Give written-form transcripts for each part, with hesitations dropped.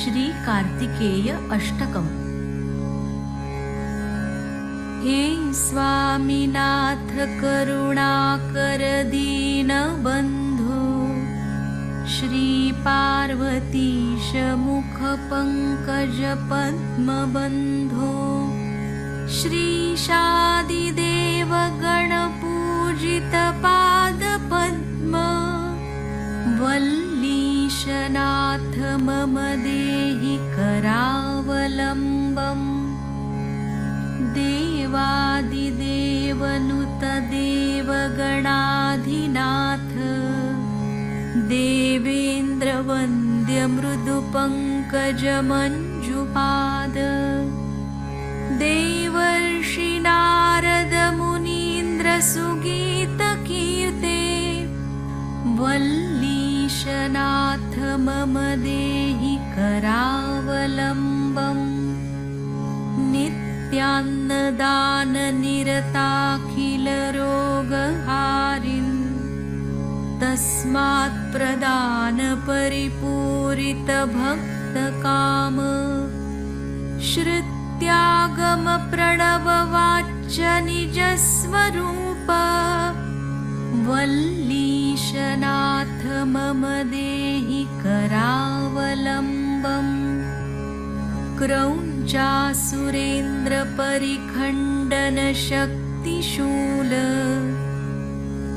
श्री कार्तिकेय अष्टकम्। हे स्वामीनाथ करुणाकर दीनबन्धो, श्री पार्वतीश मुख पंकज पद्मबन्धो, श्रीशादिदेव गणपूजित पादपद्म, वल्लीशनाथ मम देहि करावलम्बम्। देवादिदेवनुत देवगणाधिनाथ, देवेन्द्रवन्द्य मृदुपङ्कज मञ्जुपाद, देवर्षि नारद मुनीन्द्र सुगीतकीर्ते, वल्लीशनाथ मम देहि करावलम्बम्। नित्यान्नदाननिरताखिल रोगहारिन्, तस्मात् प्रदान परिपूरित भक्तकाम, श्रुत्यागम प्रणववाच्य निजस्वरूप, वल्लीशनाथ मम देहि करावलम्बम्। क्रौञ्चासुरेन्द्र परिखण्डन शक्तिशूल,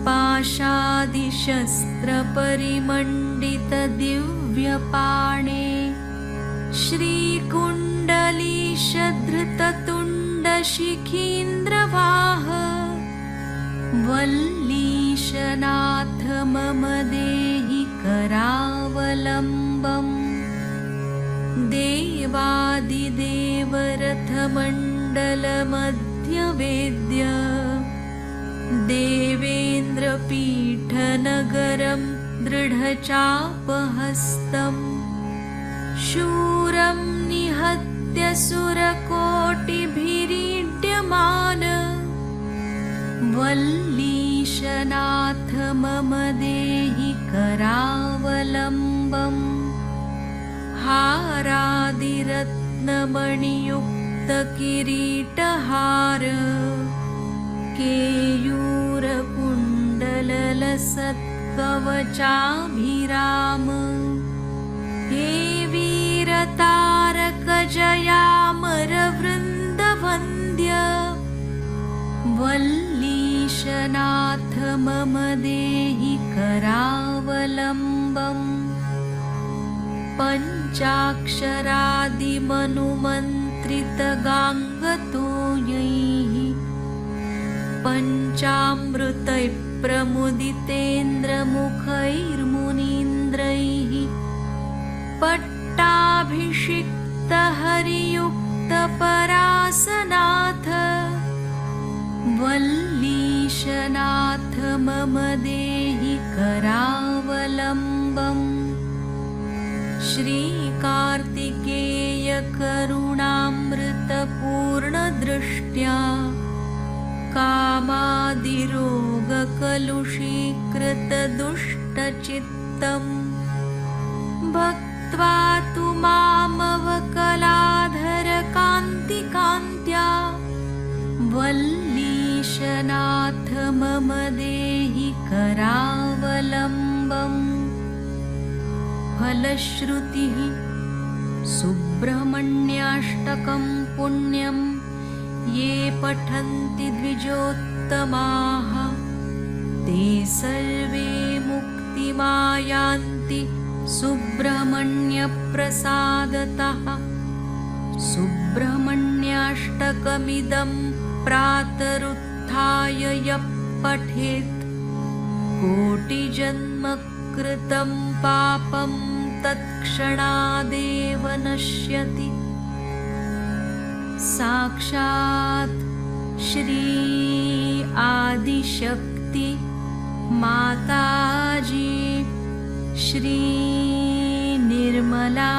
पाशादिशस्त्र परिमण्डित दिव्यपाणे, श्रीकुण्डलीश धृततुण्ड शिखीन्द्रवाह, वल्लीशनाथ मम देहि करावलम्बम्। देवादिदेवरथमण्डल मध्यवेद्य, देवेन्द्रपीठनगरं दृढचापहस्तम्, शूरं निहत्य सुरकोटिभिरीड्यमान, वल्लीशनाथ मम देहि करावलम्बम्। हारादिरत्नमणियुक्त किरीटहार, केयूरकुण्डललसत्कवचाभिराम, हे वीरतारक जयामरवृन्दवन्द्य, वल्लीशनाथ मम देहि करावलम्बम्। पञ्चाक्षरादिमनुमन्त्रितगाङ्गतोयैः, पञ्चामृतैः प्रमुदितेन्द्रमुखैर्मुनीन्द्रैः, पट्टाभिषिक्त हरियुक्त परासनाथ, वल्लीशनाथ मम देहि करावलम्बम्। श्रीकार्तिकेय करुणामृतपूर्णदृष्ट्या, कामादिरोगकलुषीकृतदुष्टचित्तं, भक्त्वा तु मामवकलाधर कान्तिकान्त्या, वल्लीशनाथ मम देहि करावलम्बम्। फलश्रुतिः सुब्रह्मण्याष्टकं पुण्यं ये पठन्ति द्विजोत्तमाः, ते सर्वे मुक्तिमायान्ति सुब्रह्मण्यप्रसादतः। सुब्रह्मण्याष्टकमिदं प्रातरुत्थाय यः पठेत्, कोटिजन्म कृतं पापं तत्क्षणादेव नश्यति। साक्षात् श्री आदिशक्ति माताजी श्री निर्मला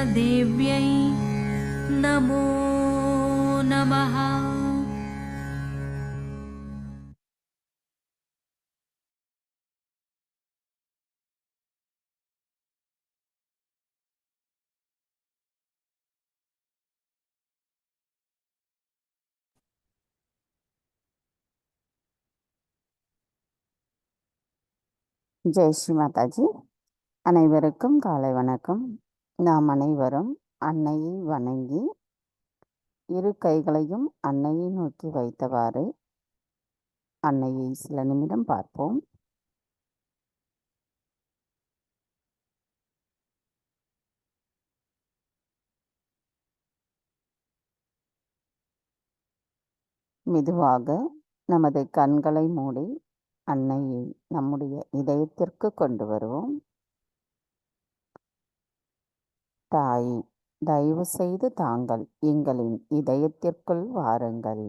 देव्यै नमो नमः। ஜெய் ஸ்ரீ மாதாஜி. அனைவருக்கும் காலை வணக்கம். நாம் அனைவரும் அன்னையை வணங்கி இரு கைகளையும் அன்னையை நோக்கி வைத்தவாறு அன்னையை சில நிமிடம் பார்ப்போம். மெதுவாக நமது கண்களை மூடி அன்னையை நம்முடைய இதயத்திற்கு கொண்டு வருவோம். தாய், தயவு செய்து தாங்கள் எங்களின் இதயத்திற்குள் வாருங்கள்.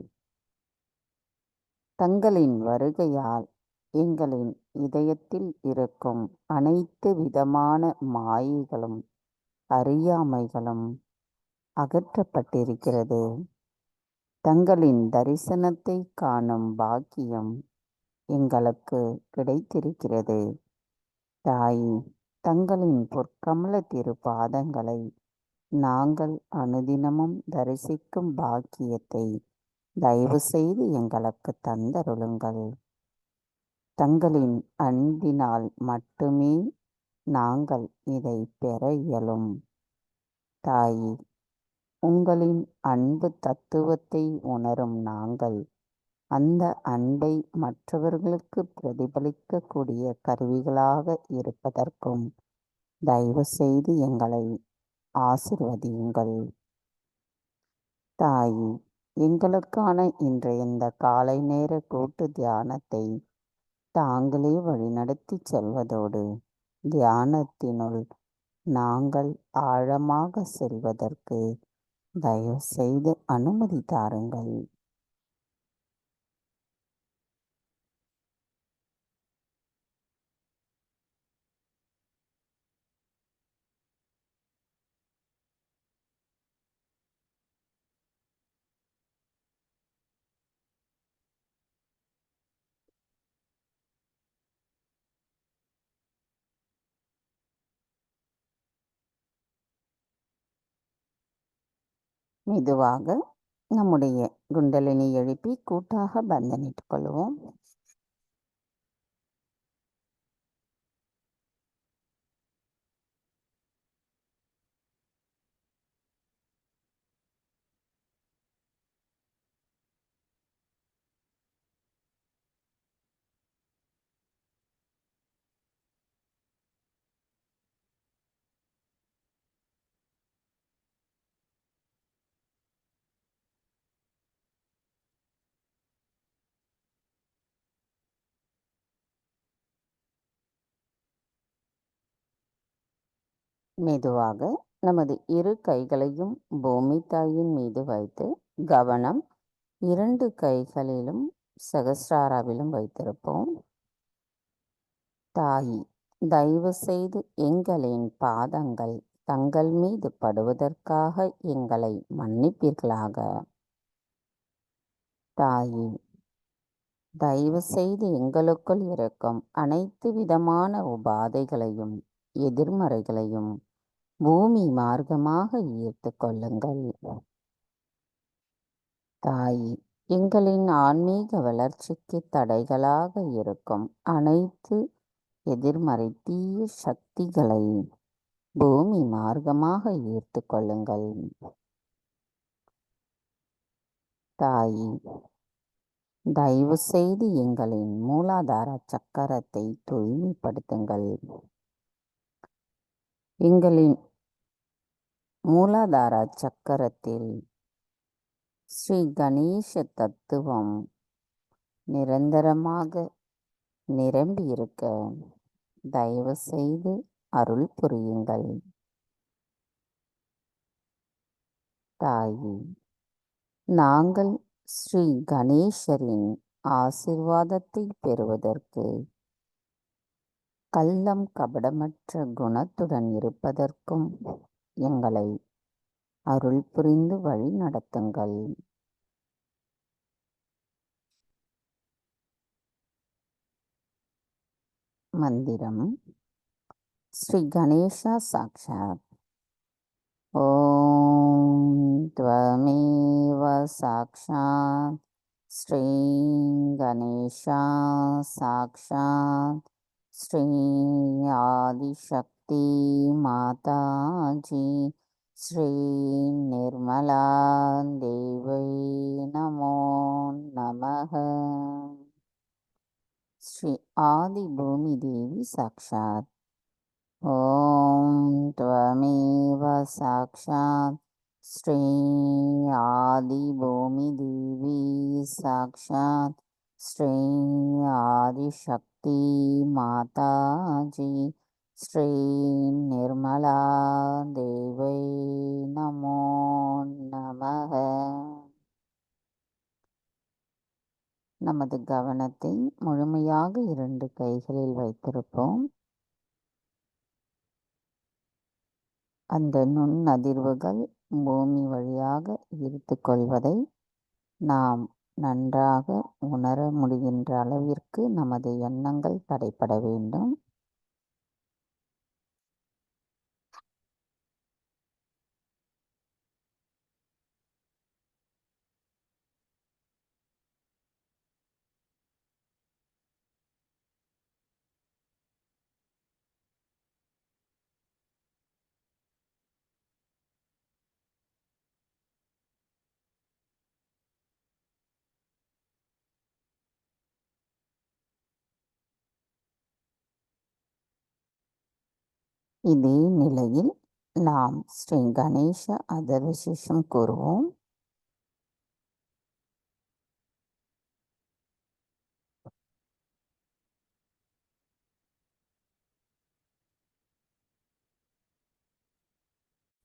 தங்களின் வருகையால் எங்களின் இதயத்தில் இருக்கும் அனைத்து விதமான மாயைகளும் அறியாமைகளும் அகற்றப்பட்டிருக்கிறது. தங்களின் தரிசனத்தை காணும் பாக்கியம் எங்களுக்கு கிடைத்திருக்கிறது. தாய், தங்களின் பொற்கமல திருப்பாதங்களை நாங்கள் அனுதினமும் தரிசிக்கும் பாக்கியத்தை தயவு செய்து எங்களுக்கு தந்தருளுங்கள். தங்களின் அன்பினால் மட்டுமே நாங்கள் இதை பெற இயலும். தாய், உங்களின் அன்பு தத்துவத்தை உணரும் நாங்கள் அந்த அன்பை மற்றவர்களுக்கு பிரதிபலிக்கக்கூடிய கருவிகளாக இருப்பதற்கும் தயவு செய்து எங்களை ஆசிர்வதியுங்கள். தாய், எங்களுக்கான இன்றைய இந்த காலை நேர கூட்டு தியானத்தை தாங்களே வழிநடத்தி செல்வதோடு தியானத்தினுள் நாங்கள் ஆழமாக செல்வதற்கு தயவு செய்து அனுமதி தாருங்கள். மெதுவாக நம்முடைய குண்டலினி எழுப்பி கூட்டாக பந்தனிட்டுக் கொள்வோம். மெதுவாக நமது இரு கைகளையும் பூமி தாயின் மீது வைத்து கவனம் 2 கைகளிலும் சகஸ்ராராவிலும் வைத்திருப்போம். தாய், தயவு செய்து எங்களின் பாதங்கள் தங்கள் மீது படுவதற்காக எங்களை மன்னிப்பீர்களாக. தாயே, தயவு செய்து எங்களுக்குள் இருக்கும் அனைத்து விதமான உபாதைகளையும் எதிர்மறைகளையும் பூமி மார்க்கமாக ஈர்த்து கொள்ளுங்கள். தாய், எங்களின் ஆன்மீக வளர்ச்சிக்கு தடைகளாக இருக்கும் அனைத்து எதிர்மறை தீய சக்திகளை பூமி மார்க்கமாக ஈர்த்து கொள்ளுங்கள். தாய், தயவு செய்து எங்களின் மூலாதார சக்கரத்தை தூய்மைப்படுத்துங்கள். எங்களின் மூலாதார சக்கரத்தில் ஸ்ரீ கணேச தத்துவம் நிரந்தரமாக நிரம்பியிருக்க தயவு செய்து அருள் புரியுங்கள். தாயே, நாங்கள் ஸ்ரீ கணேசரின் ஆசீர்வாதத்தை பெறுவதற்கு கள்ளம் கபடமற்ற குணத்துடன் இருப்பதற்கும் எங்களை அருள் புரிந்து வழி நடத்துங்கள். மந்திரம் ஸ்ரீ கணேசா சாக்ஷாத். ஓம் த்வமேவ சாக்ஷாத் ஸ்ரீ கணேசா சாக்ஷாத் श्री आदिशक्ति माता जी श्री निर्मला देवी नमो नमः। श्री आदि भूमि देवी साक्षात् ओम त्वमेव साक्षात् श्री आदि भूमि देवी साक्षात् श्री आदिशक्ति माता जी श्री निर्मला देवी नमो नमः। நமது கவனத்தை முழுமையாக 2 கைகளில் வைத்திருப்போம். அந்த நுண் அதிர்வுகள் பூமி வழியாக ஈர்த்து கொள்வதை நாம் நன்றாக உணர முடிகின்ற அளவிற்கு நமது எண்ணங்கள் தடைப்பட வேண்டும். இதே நிலையில் நாம் ஸ்ரீ கணேச அதர்வசேஷம் கூறுவோம்.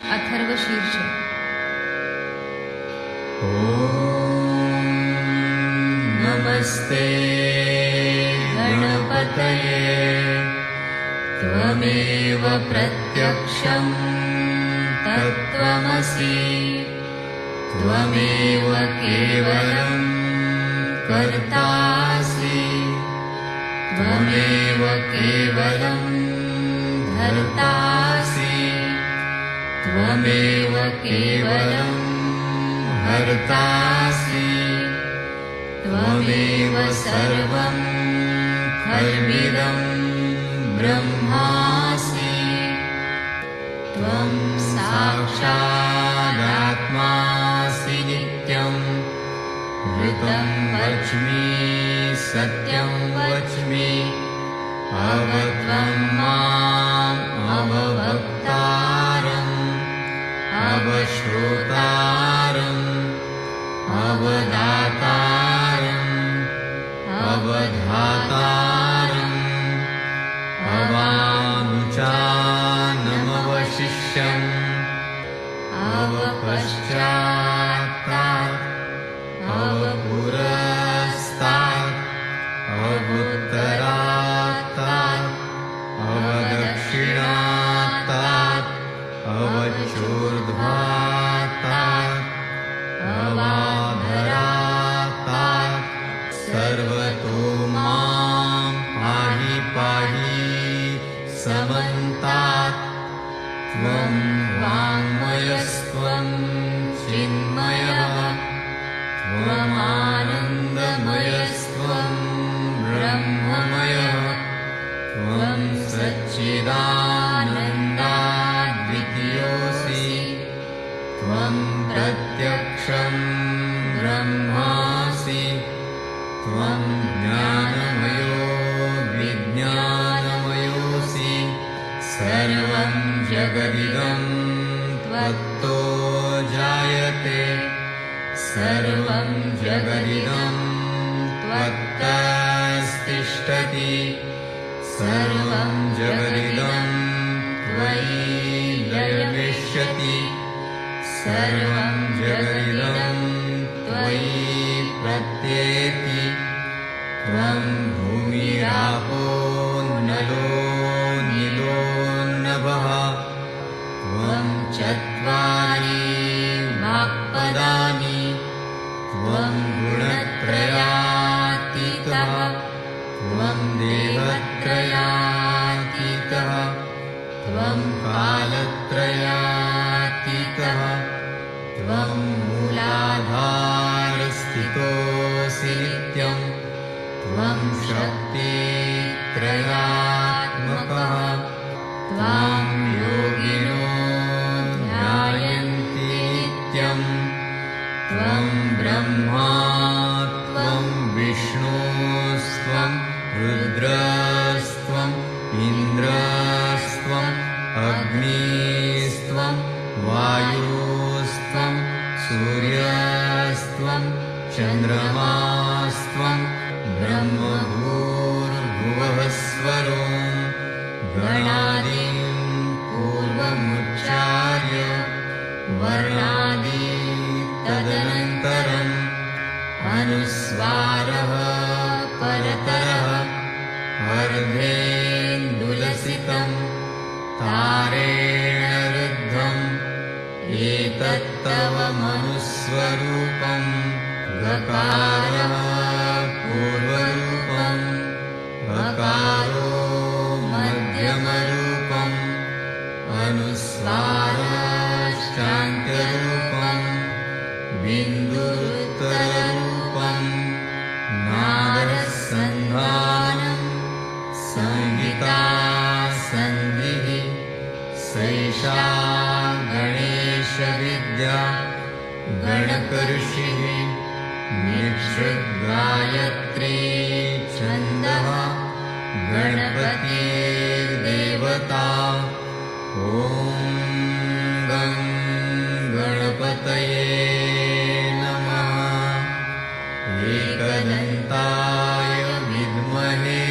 अथर्वशीर्ष नमस्ते गणपतये त्वमेव प्रत्यक्षं तत्त्वमसि त्वमेव केवलं कर्तासि त्वमेव केवलं धर्तासि त्वमेव केवलं हर्तासि त्वमेव सर्वं खल्विदं ब्रह्मासि त्वं साक्षादात्मासि नित्यं ऋतं वच्मि सत्यं वच्मि अवत्वं माम् अववक्तारम् अवश्रोतारम् अवदातारम् अवधातारम् अवानुचानमवशिष्यम् अवपश्चात्तात् अवपुरस्तात् अवुत्तरात्तात् अवदक्षिणात्तात् अवचोर्ध्वात्तात् अवाधरात्तात् सर्वतो मां पाहि पाहि समन्तात् त्वं वाङ्मयस्त्वं चिन्मयः त्वमानन्दमयस्त्वं ब्रह्ममयः त्वं सच्चिदानन्दाद्वितीयोऽसि त्वं प्रत्यक्षं ब्रह्मासि त्वं ज्ञानमयो विज्ञानमयोऽसि सर्वं जगदिदं त्वत्तो जायते सर्वं जगदिदं त्वत्तस्तिष्ठति सर्वं जगदिदं त्वयि लयमिष्यति सर्वं जगदिदं त्वयि प्रत्येति त्वं भूमिरापो नलो नीलो नभः त्वं चत्वारि वाक्पदानि त्वं गुणत्रयातीतः त्वं देवत्रयातीतः त्वं कालत्रयातीतः त्वं मूलाधारस्थितोऽसि नित्यं त्वं शक्तित्रयातीतः ईश्वरो गणादीन् पूर्वमुच्चार्य वर्णादि तदनन्तरम् अनुस्वारः परतरः अर्धेन्दुलसितं तारेण रुद्धम् एतत्तव मनुस्वरूपं गकारः पूर्वरूपम् अकारो मध्यमरूपम् अनुस्वाराश्चान्त्यरूपम् बिन्दुरुत्तररूपम् नादसन्धानं संहिता सन्धिः सैषा गणेशविद्या गणकऋषिः निःसृद्गायत्री छन्दः गणपतिर्देवता ॐ गं गणपतये नमः एकदन्ताय विद्महे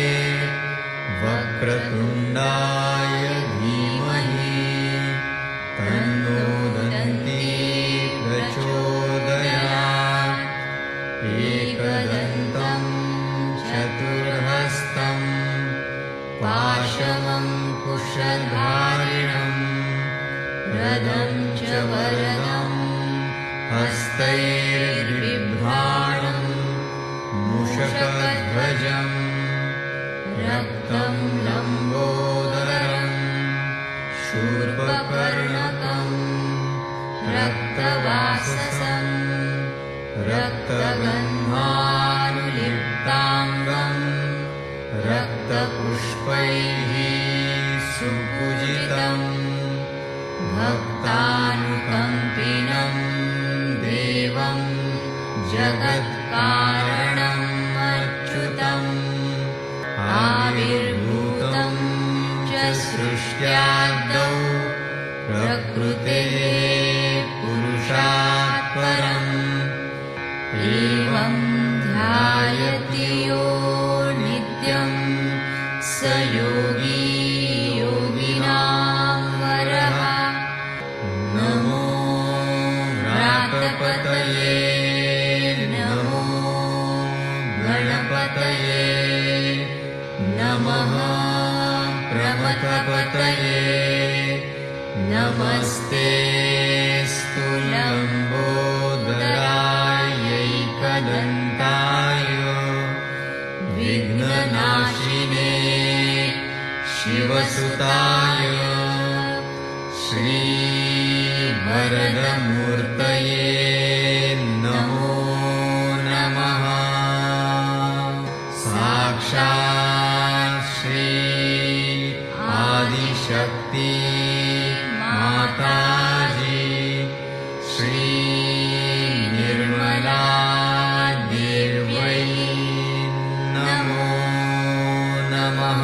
वक्रतुण्डाय धीमहि तन्नो दन्ती प्रचोदयात् एकदन्तं चतुर्हस्तं पाशमङ्कुशधारिणं रदं च वरदं हस्तैर्बिभ्राणं मूषकध्वजं रक्तं लम्बोदरं शूर्पकर्णकं रक्तवाससं रक्तगन्धानुलिप्ताङ्गं रक्तपुष्पैः सुपूजितं भक्तानुकम्पिनं देवं जगत्कारणम् अच्युतम् आविर्भूतं च सृष्ट्यादौ प्रकृतेः पुरुषात् परम् एवं ध्यायति यो नित्यं स योगी योगिनां वरः नमो व्रातपतये नमो गणपतये नमः प्रमथपतये नमस्ते स्तुलम्बोदरायैकदन्ताय विघ्ननाशिने शिवसुताय श्रीवरदमूर्तये नमो नमः साक्षात् श्री आदिशक्ति माताजी श्री निर्मला देव्यै नमो नमः।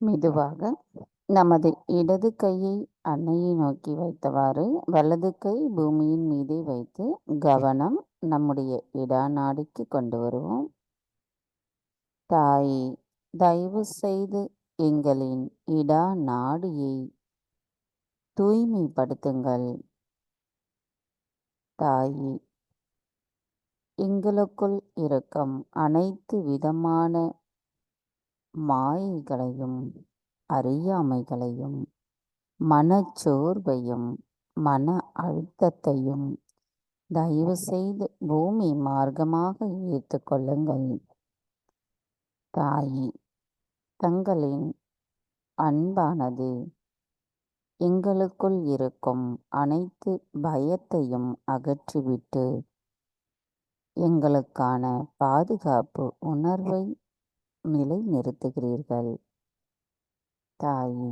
மெதுவாக நமது இடது கையை அன்னையை நோக்கி வைத்தவாறு வலது கை பூமியின் மீதே வைத்து கவனம் நம்முடைய இடாநாடிக்கு கொண்டு வருவோம். தாயே, தயவு செய்து எங்களின் இடாநாடியை தூய்மைப்படுத்துங்கள். தாயே, எங்களுக்குள் இருக்கும் அனைத்து விதமான மாயைகளையும் அறியாமைகளையும் மனச்சோர்வையும் மன அழுத்தத்தையும் தயவு செய்து பூமி மார்க்கமாக ஏற்றுக்கொள்ளுங்கள். தாயே, தங்களின் அன்பானது எங்களுக்குள் இருக்கும் அனைத்து பயத்தையும் அகற்றிவிட்டு எங்களுக்கான பாதுகாப்பு உணர்வை நிலைநிறுத்துகிறீர்கள். தாயே,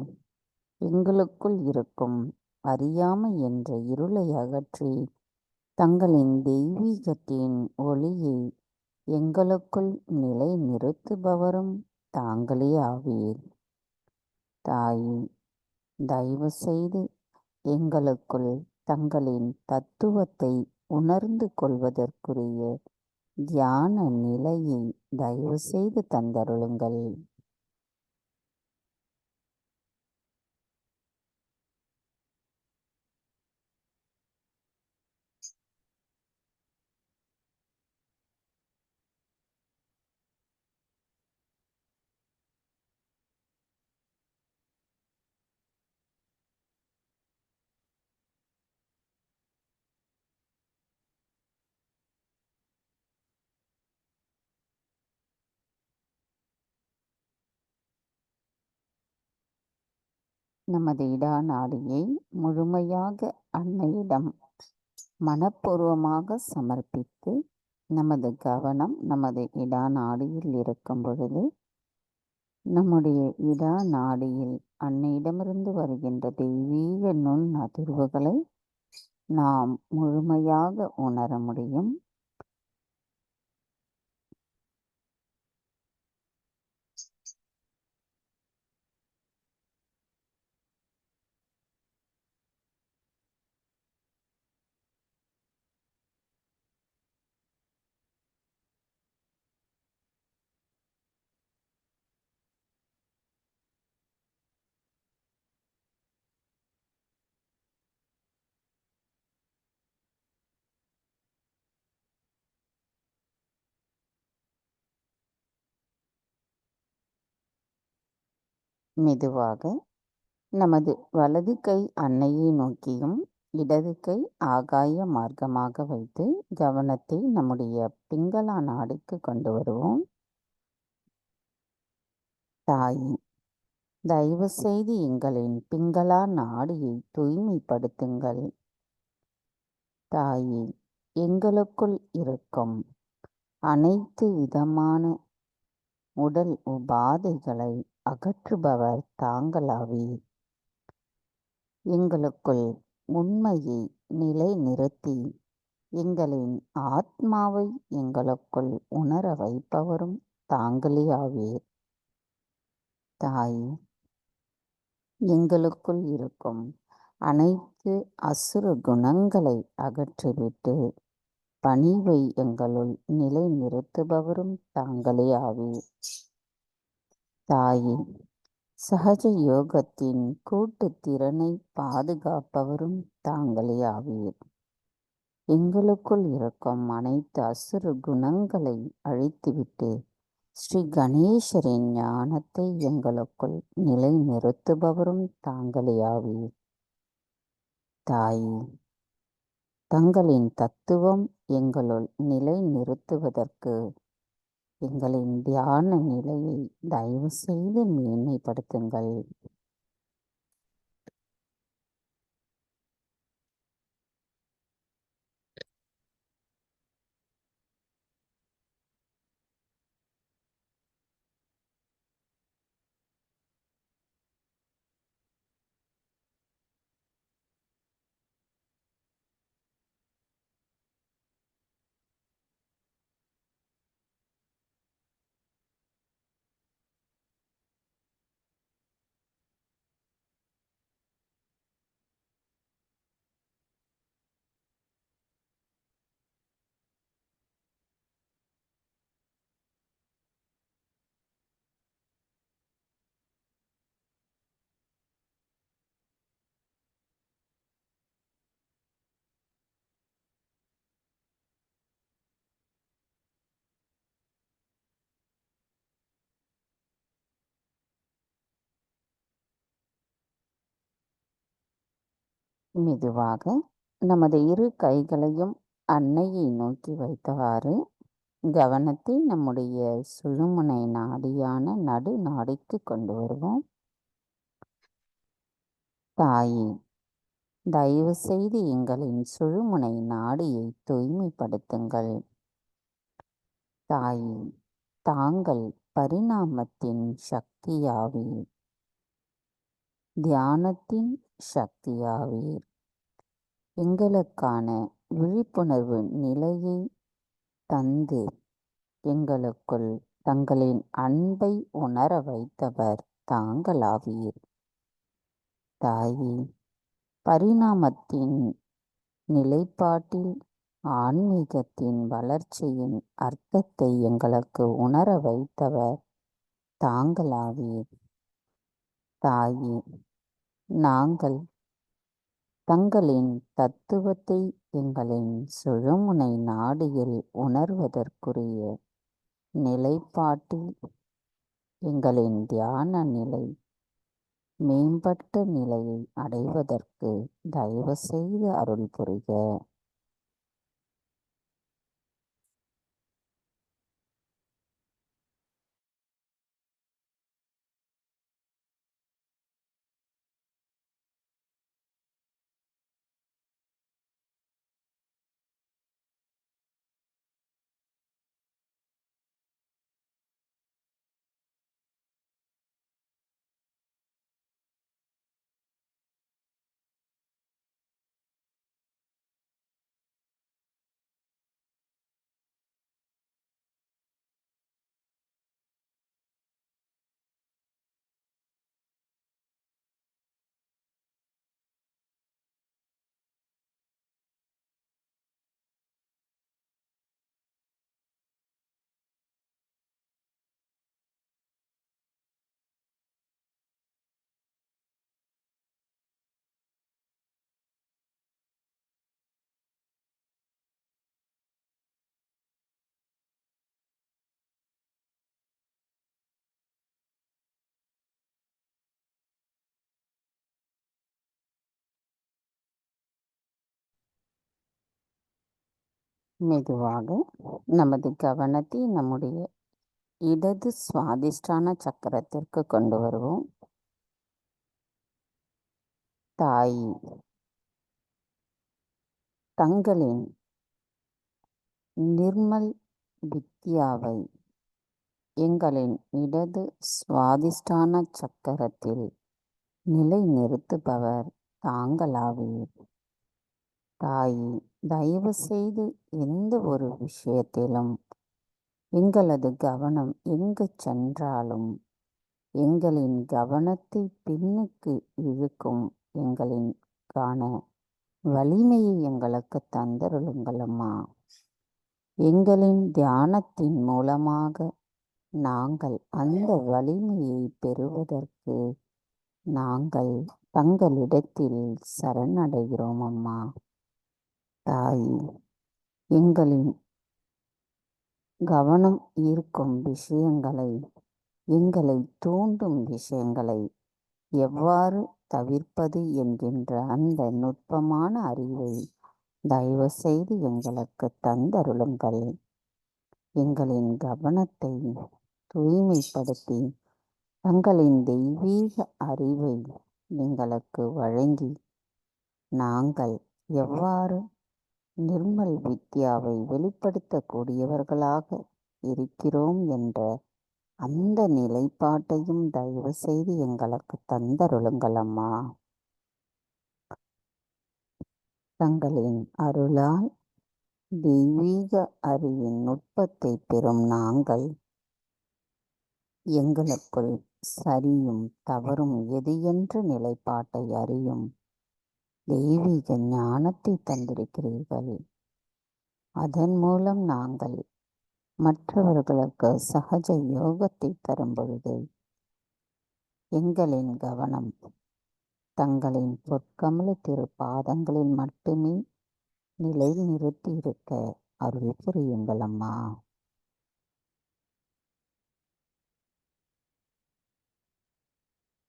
எங்களுக்குள் இருக்கும் அறியாமை என்ற இருளை அகற்றி தங்களின் தெய்வீகத்தின் ஒளியை எங்களுக்குள் நிலைநிறுத்துபவரும் தாங்களே ஆவீர். தாயே, தயவு செய்து எங்களுக்குள் தங்களின் தத்துவத்தை உணர்ந்து கொள்வதற்குரிய தியான நிலையை தயவு செய்து தந்தருளுங்கள். நமது இடா நாடியை முழுமையாக அன்னையிடம் மனப்பூர்வமாக சமர்ப்பித்து நமது கவனம் நமது இடா நாடியில் இருக்கும் பொழுது நம்முடைய இடா நாடியில் அன்னையிடமிருந்து வருகின்ற தெய்வீக நுண் அதிர்வுகளை நாம் முழுமையாக உணர முடியும். மெதுவாக நமது வலது கை அன்னையை நோக்கியும் இடது கை ஆகாய மார்க்கமாக வைத்து கவனத்தை நம்முடைய பிங்களா நாடிக்கு கொண்டு வருவோம். தாயே, தயவு செய்து எங்களின் பிங்களா நாடியை தூய்மைப்படுத்துங்கள். தாயே, எங்களுக்குள் இருக்கும் அனைத்து விதமான உடல் உபாதைகளை அகற்றுபவர் தாங்களாவீர். எங்களுக்குள் உண்மையை நிலைநிறுத்தி எங்களின் ஆத்மாவை எங்களுக்குள் உணர வைப்பவரும் தாங்களே ஆவீர். தாயே, எங்களுக்குள் இருக்கும் அனைத்து அசுர குணங்களை அகற்றிவிட்டு பணிவை எங்களுள் நிலைநிறுத்துபவரும் தாங்களே ஆவீர். தாயே, சகஜ யோகத்தின் கூட்டு திறனை பாதுகாப்பவரும் தாங்களே ஆவீர். எங்களுக்குள் இருக்கும் அனைத்து அசுர குணங்களை அழித்துவிட்டு ஸ்ரீ கணேசரின் ஞானத்தை எங்களுக்குள் நிலைநிறுத்துபவரும் தாங்களே ஆவீர். தாயே, தங்களின் தத்துவம் எங்களுள் நிலைநிறுத்துவதற்கு எங்களின் தியான நிலையை தயவு செய்து மேன்மைப்படுத்துங்கள். மெதுவாக நமது இரு கைகளையும் அன்னையை நோக்கி வைத்தவாறு கவனத்தை நம்முடைய சுழுமுனை நாடியான நடு நாடிக்கு கொண்டு வருவோம். தாயே, தயவு செய்து எங்களின் சுழுமுனை நாடியை தூய்மைப்படுத்துங்கள். தாயே, தாங்கள் பரிணாமத்தின் சக்தியாவீர், தியானத்தின் சக்தியாவீர். எங்களுக்கான விழிப்புணர்வு நிலையை தந்து எங்களுக்குள் தங்களின் அன்பை உணர வைத்தவர் தாங்களாவீர். தாயே, பரிணாமத்தின் நிலைப்பாட்டில் ஆன்மீகத்தின் வளர்ச்சியின் அர்த்தத்தை எங்களுக்கு உணர வைத்தவர் தாங்களாவீர். தாயே, நாங்கள் தங்களின் தத்துவத்தை எங்களின் சுழுமுனை நாடியில் உணர்வதற்குரிய நிலைப்பாட்டில் எங்களின் தியான நிலை மேம்பட்ட நிலையை அடைவதற்கு தயவு செய்து அருள் புரிக. மெதுவாக நமது கவனத்தை நம்முடைய இடது சுவாதிஷ்டான சக்கரத்திற்கு கொண்டு வருவோம். தாய் தங்களின் நிர்மல் வித்யாவை எங்களின் இடது சுவாதிஷ்டான சக்கரத்தில் நிலை நிறுத்துபவர் தாங்களாவீர். தாயே, தயவு செய்து எந்த ஒரு விஷயத்திலும் எங்களது கவனம் எங்கு சென்றாலும் எங்களின் கவனத்தை பின்னுக்கு இழுக்கும் எங்களின் காண வலிமையை எங்களுக்கு தந்தருளுங்களம்மா. எங்களின் தியானத்தின் மூலமாக நாங்கள் அந்த வலிமையை பெறுவதற்கு நாங்கள் தங்களிடத்தில் சரணடைகிறோம் அம்மா. தாயே, எங்களின் கவனம் ஈர்க்கும் விஷயங்களை, எங்களை தூண்டும் விஷயங்களை எவ்வாறு தவிர்ப்பது என்கின்ற அந்த நுட்பமான அறிவை தயவு செய்து எங்களுக்கு தந்தருளுங்கள். எங்களின் கவனத்தை தூய்மைப்படுத்தி தங்களின் தெய்வீக அறிவை எங்களுக்கு வழங்கி நாங்கள் எவ்வாறு நிர்மல் வித்யாவை வெளிப்படுத்தக்கூடியவர்களாக இருக்கிறோம் என்ற அந்த நிலைப்பாட்டையும் தயவு செய்து எங்களுக்கு தந்தருளுங்கள் அம்மா. தங்களின் அருளால் தெய்வீக அறிவின் நுட்பத்தை பெறும் நாங்கள் எங்களுக்குள் சரியும் தவறும் எது என்ற நிலைப்பாட்டை அறியும் தெய்வீக ஞானத்தை தந்திருக்கிறீர்கள். அதன் மூலம் நாங்கள் மற்றவர்களுக்கு சகஜ யோகத்தை தரும் பொழுது எங்களின் கவனம் தங்களின் பொற்கமல திருப்பாதங்களில் மட்டுமே நிலை நிறுத்தி இருக்க அருள் புரியுங்கள் அம்மா.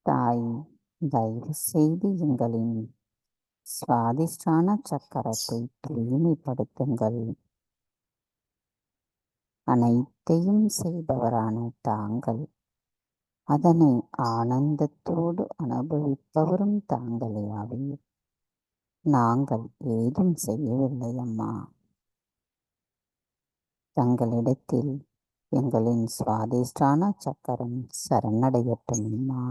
தாய், தயவு செய்து எங்களின் சுவாதிஷ்டான சக்கரத்தை தூய்மைப்படுத்துங்கள். அனைத்தையும் செய்பவரான தாங்கள் அதனை ஆனந்தத்தோடு அனுபவிப்பவரும் தாங்களே ஆவீர். நாங்கள் ஏதும் செய்யவில்லை அம்மா. தங்களிடத்தில் எங்களின் சுவாதிஷ்டான சக்கரம் சரணடையட்டும் அம்மா.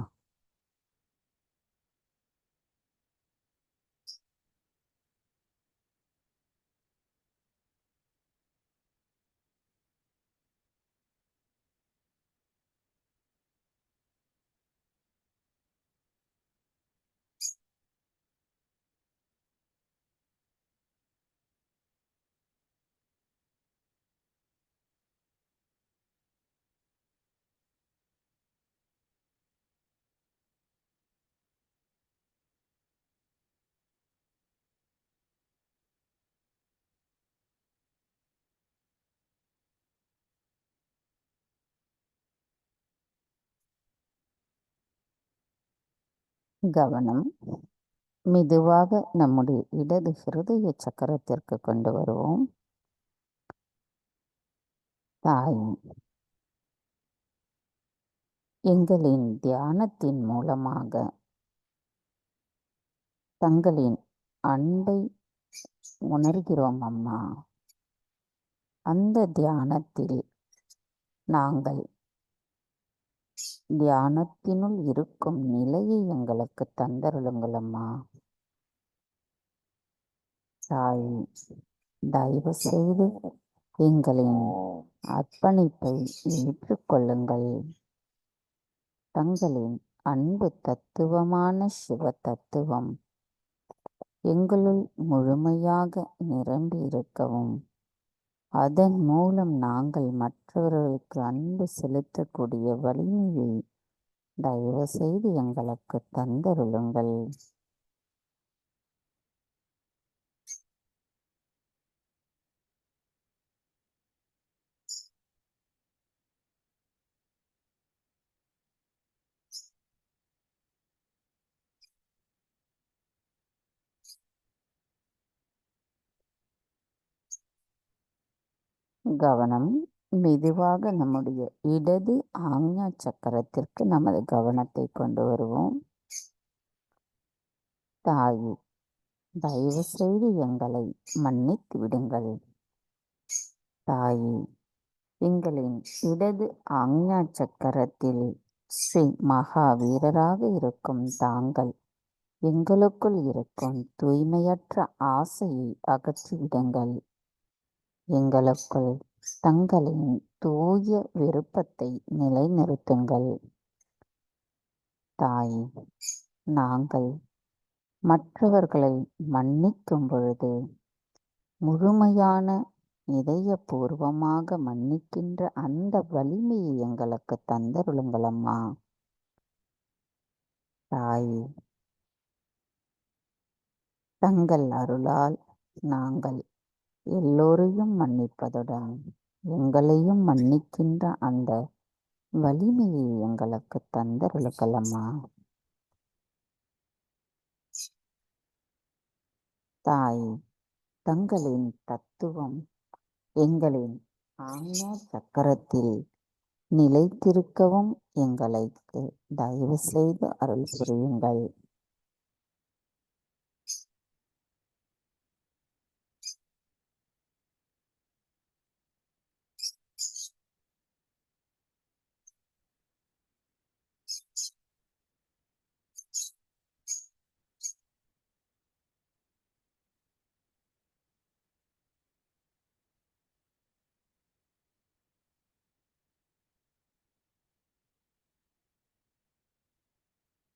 கவனம் மெதுவாக நம்முடைய இடது ஹிருதய சக்கரத்திற்கு கொண்டு வருவோம். தாய், எங்களின் தியானத்தின் மூலமாக தங்களின் அன்பை உணர்கிறோம் அம்மா. அந்த தியானத்தில் நாங்கள் தியானத்தினுள் இருக்கும் நிலையை எங்களுக்கு தந்தருளுங்கள் அம்மா. தாய், தயவு செய்து எங்களின் அர்ப்பணிப்பை ஏற்றுக்கொள்ளுங்கள். தங்களின் அன்பு தத்துவமான சிவ தத்துவம் எங்களுள் முழுமையாக நிரம்பி இருக்கவும், அதன் மூலம் நாங்கள் மற்றவர்களுக்கு அன்பு செலுத்தக்கூடிய வலிமையை தயவு செய்து எங்களுக்கு தந்தருளுங்கள். கவனம் மெதுவாக நம்முடைய இடது ஆக்ஞா சக்கரத்திற்கு நமது கவனத்தை கொண்டு வருவோம். தாய், தயவு செய்து எங்களை மன்னித்து விடுங்கள். தாய், எங்களின் இடது ஆக்ஞா சக்கரத்தில் ஸ்ரீ மகாவீரராக இருக்கும் தாங்கள் எங்களுக்குள் இருக்கும் தூய்மையற்ற ஆசையை அகற்றிவிடுங்கள். எங்களுக்குள் தங்களின் தூய விருப்பத்தை நிலைநிறுத்துங்கள். தாய், நாங்கள் மற்றவர்களை மன்னிக்கும் பொழுது முழுமையான இதயபூர்வமாக மன்னிக்கின்ற அந்த வலிமையை எங்களுக்கு தந்தருளுங்கள் அம்மா. தாய், தங்கள் அருளால் நாங்கள் எல்லோரையும் மன்னிப்பதுடன் எங்களையும் மன்னிக்கின்ற அந்த வலிமையை எங்களுக்கு தந்தருளுங்கள் அம்மா. தாய், தங்களின் தத்துவம் எங்களின் ஆன்மா சக்கரத்தில் நிலைத்திருக்கவும் எங்களுக்கு தயவு செய்து அருள் புரியுங்கள்.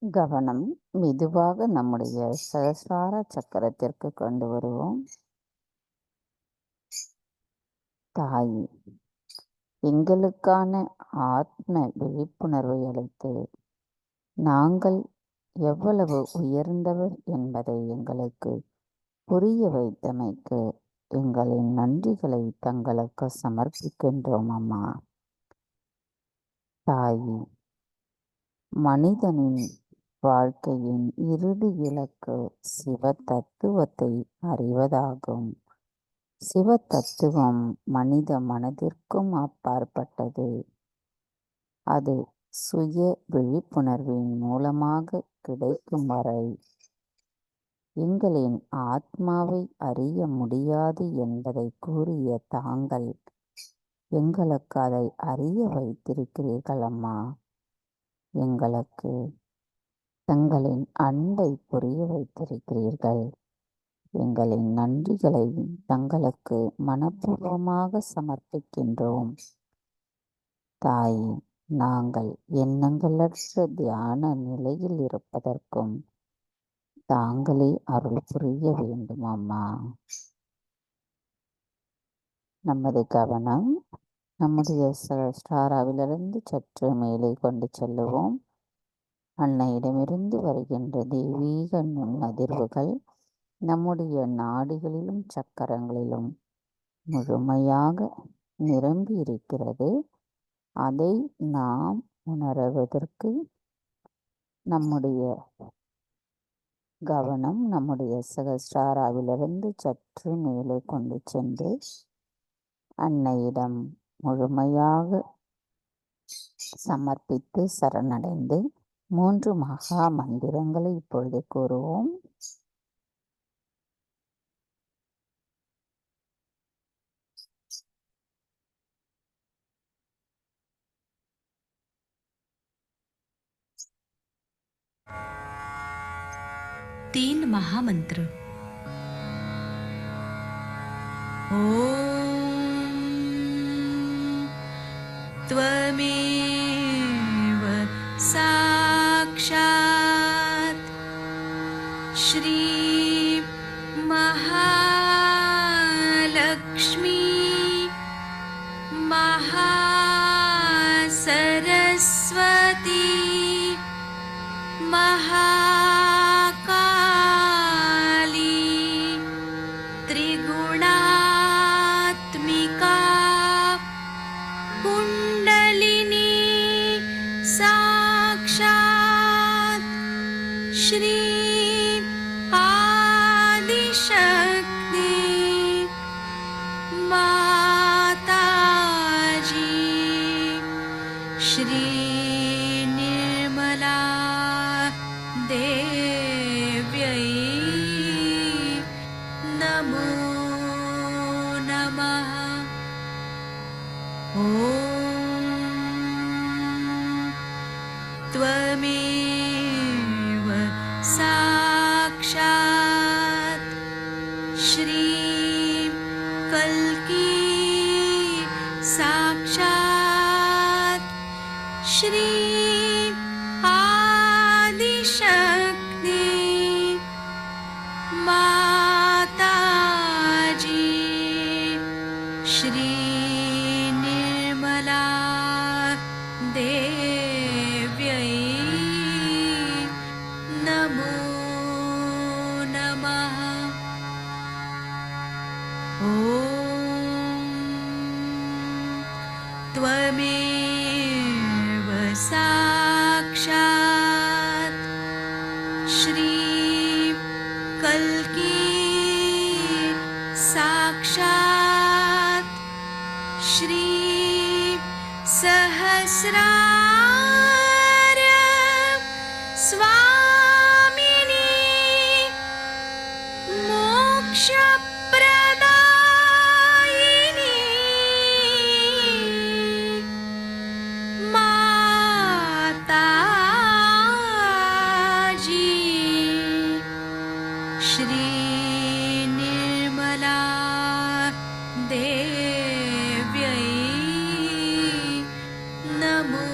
கவனம் மெதுவாக நம்முடைய சகஸ்ரார சக்கரத்திற்கு கொண்டு வருவோம். தாய், எங்களுக்கான ஆத்ம விழிப்புணர்வை அளித்து நாங்கள் எவ்வளவு உயர்ந்தவர் என்பதை எங்களுக்கு புரிய வைத்தமைக்கு எங்களின் நன்றிகளை தங்களுக்கு சமர்ப்பிக்கின்றோம் அம்மா. தாய், மனிதனின் வாழ்க்கையின் இறுதி இலக்கு சிவ தத்துவத்தை அறிவதாகும். சிவ தத்துவம் மனித மனதிற்கும் அப்பாற்பட்டது. அது சுய விழிப்புணர்வின் மூலமாக கிடைக்கும் வரை எங்களின் ஆத்மாவை அறிய முடியாது என்பதை கூறிய தாங்கள் எங்களுக்கு அதை அறிய வைத்திருக்கிறீர்கள் அம்மா. எங்களுக்கு தங்களின் அன்பை புரிய வைத்திருக்கிறீர்கள். எங்களின் நன்றிகளை தங்களுக்கு மனப்பூர்வமாக சமர்ப்பிக்கின்றோம். தாயே, நாங்கள் எண்ணங்களற்ற தியான நிலையில் இருப்பதற்கும் தாங்களே அருள் புரிய வேண்டும் அம்மா. நமது கவனம் நம்முடைய சகஸ்ராவிலிருந்து சற்று மேலே கொண்டு செல்லுவோம். அன்னையிடமிருந்து வருகின்ற தெய்வீக நுண்ணதிர்வுகள் நம்முடைய நாடிகளிலும் சக்கரங்களிலும் முழுமையாக நிரம்பி இருக்கிறது. அதை நாம் உணர்வதற்கு நம்முடைய கவனம் நம்முடைய சகஸ்ராவிலிருந்து சற்று மேலே கொண்டு சென்று அன்னையிடம் முழுமையாக சமர்ப்பித்து சரணடைந்து 3 மகா மந்திரங்களை இப்பொழுது கூறுவோம். तीन महामंत्र। ओम त्वमेव साक्षात् श्री महालक्ष्मी महासरस्वती महाकाली त्रिगुणात्मिका कुण्डलिनी साक्षात् श्री आदिशक्ति माताजी श्री निर्मला देव्यै नमो नमः। ॐ त्वमेव साक्षात् श्री कल्की साक्षात् श्री आदिशक्ति माताजी श्री निर्मला देव्यै नमो नमः। ॐ त्वमेव साक्षात् श्री कल्की साक्षात् श्री सहस्रार स्वामिनी मोक्षप्रदायिनी माताजी श्री निर्मला देव्यै नमो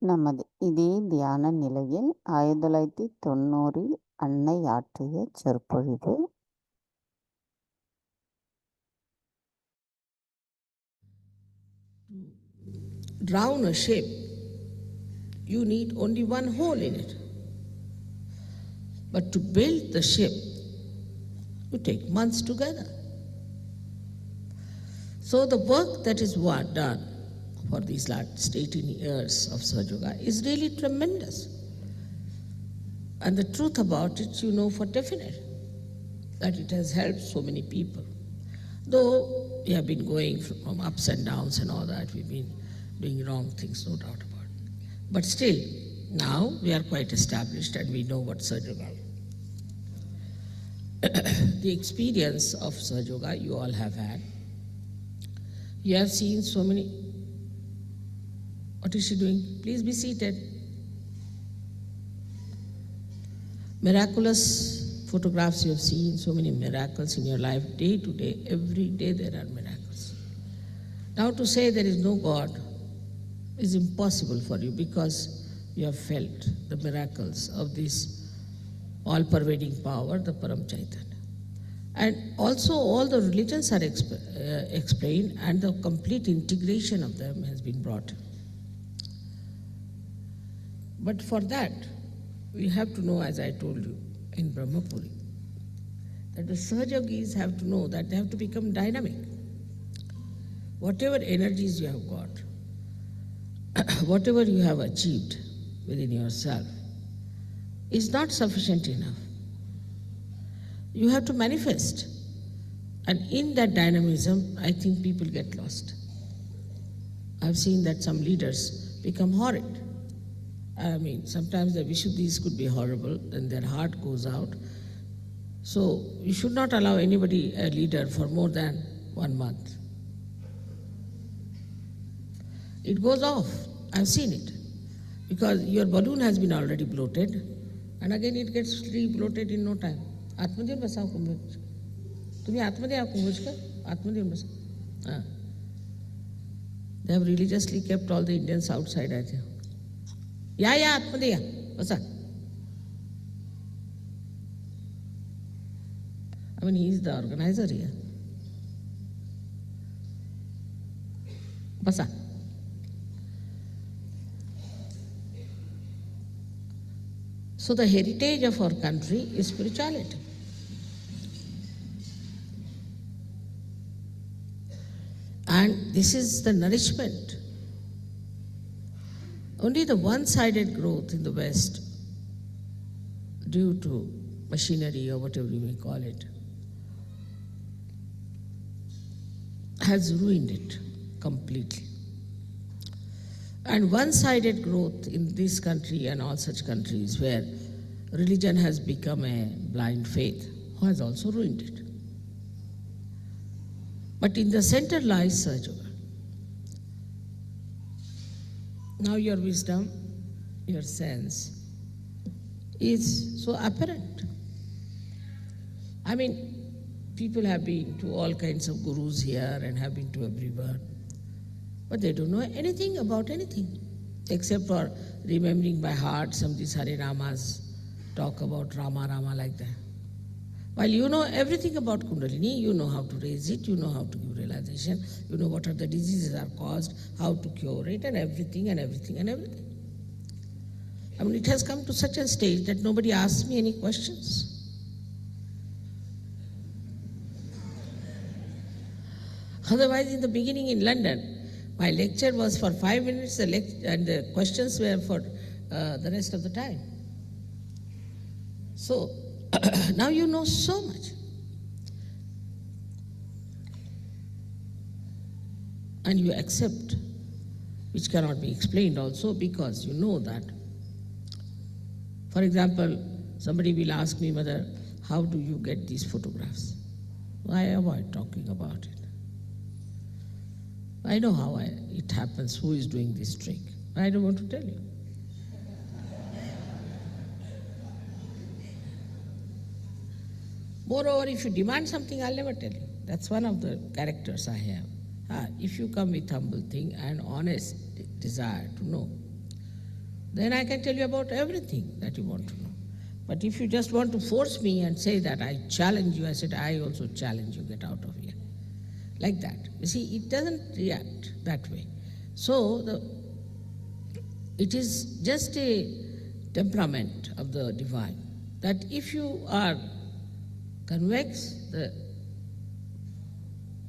நமது இதே தியான நிலையில் 1990 அன்னை ஆற்றிய சொற்பொழிவு. Drown a ship, you need only one hole in it. But to build the ship, you take months together. So the work that is done for these last 18 years of Sahaja Yoga is really tremendous. And the truth about it, you know for definite, that it has helped so many people. Though we have been going from ups and downs and all that, we've been doing wrong things, no doubt about it. But still, now we are quite established and we know what Sahaja Yoga is. The experience of Sahaja Yoga you all have had. You have seen so many. What is she doing? Please be seated. Miraculous photographs you have seen, so many miracles in your life, day to day, every day there are miracles. Now to say there is no God is impossible for you because you have felt the miracles of this all-pervading power, the Param Chaitanya. And also all the religions are explained and the complete integration of them has been brought. But for that, we have to know, as I told you in Brahmapuri, that the Sahaja Yogis have to know that they have to become dynamic. Whatever energies you have got, whatever you have achieved within yourself, is not sufficient enough. You have to manifest. And in that dynamism, I think people get lost. I've seen that some leaders become horrid. I mean, sometimes the Vishuddhis could be horrible, then their heart goes out. So you should not allow anybody, a leader, for more than 1 month. It goes off. I've seen it. Because your balloon has been already bloated, and again it gets re-bloated in no time. आत्मदेव बसाओ कुंभज तुम्हें आत्मदेव आओ कुंभज का आत्मदेव बसाओ. They have religiously kept all the Indians outside, I think. Yeah, आत्मदेव बसा. I mean, he is the organizer here. Basa. So the heritage of our country is spirituality. And this is the nourishment. Only the one-sided growth in the West, due to machinery or whatever you may call it, has ruined it completely. And one-sided growth in this country and all such countries where religion has become a blind faith has also ruined it. But in the center lies Sahaja Yoga. Now your wisdom, your sense is so apparent. I mean, people have been to all kinds of gurus here and have been to everywhere, but they don't know anything about anything except for remembering by heart some of these Hare Ramas talk about Rama like that. While you know everything about Kundalini, you know how to raise it, you know how to give realization, you know what are the diseases are caused, how to cure it, and everything. I mean, it has come to such a stage that nobody asks me any questions. Otherwise, in the beginning in London, my lecture was for 5 minutes, and the questions were for the rest of the time. So, now you know so much. And you accept, which cannot be explained also, because you know that. For example, somebody will ask me, Mother, how do you get these photographs? I avoid talking about it. I know how it happens, who is doing this trick. I don't want to tell you. Moreover, if you demand something, I'll never tell you. That's one of the characters I have. If you come with humble thing and honest desire to know, then I can tell you about everything that you want to know. But if you just want to force me and say that I challenge you, I said, I also challenge you, get out of here. Like that. You see, it doesn't react that way. So it is just a temperament of the divine, that if you are convex, the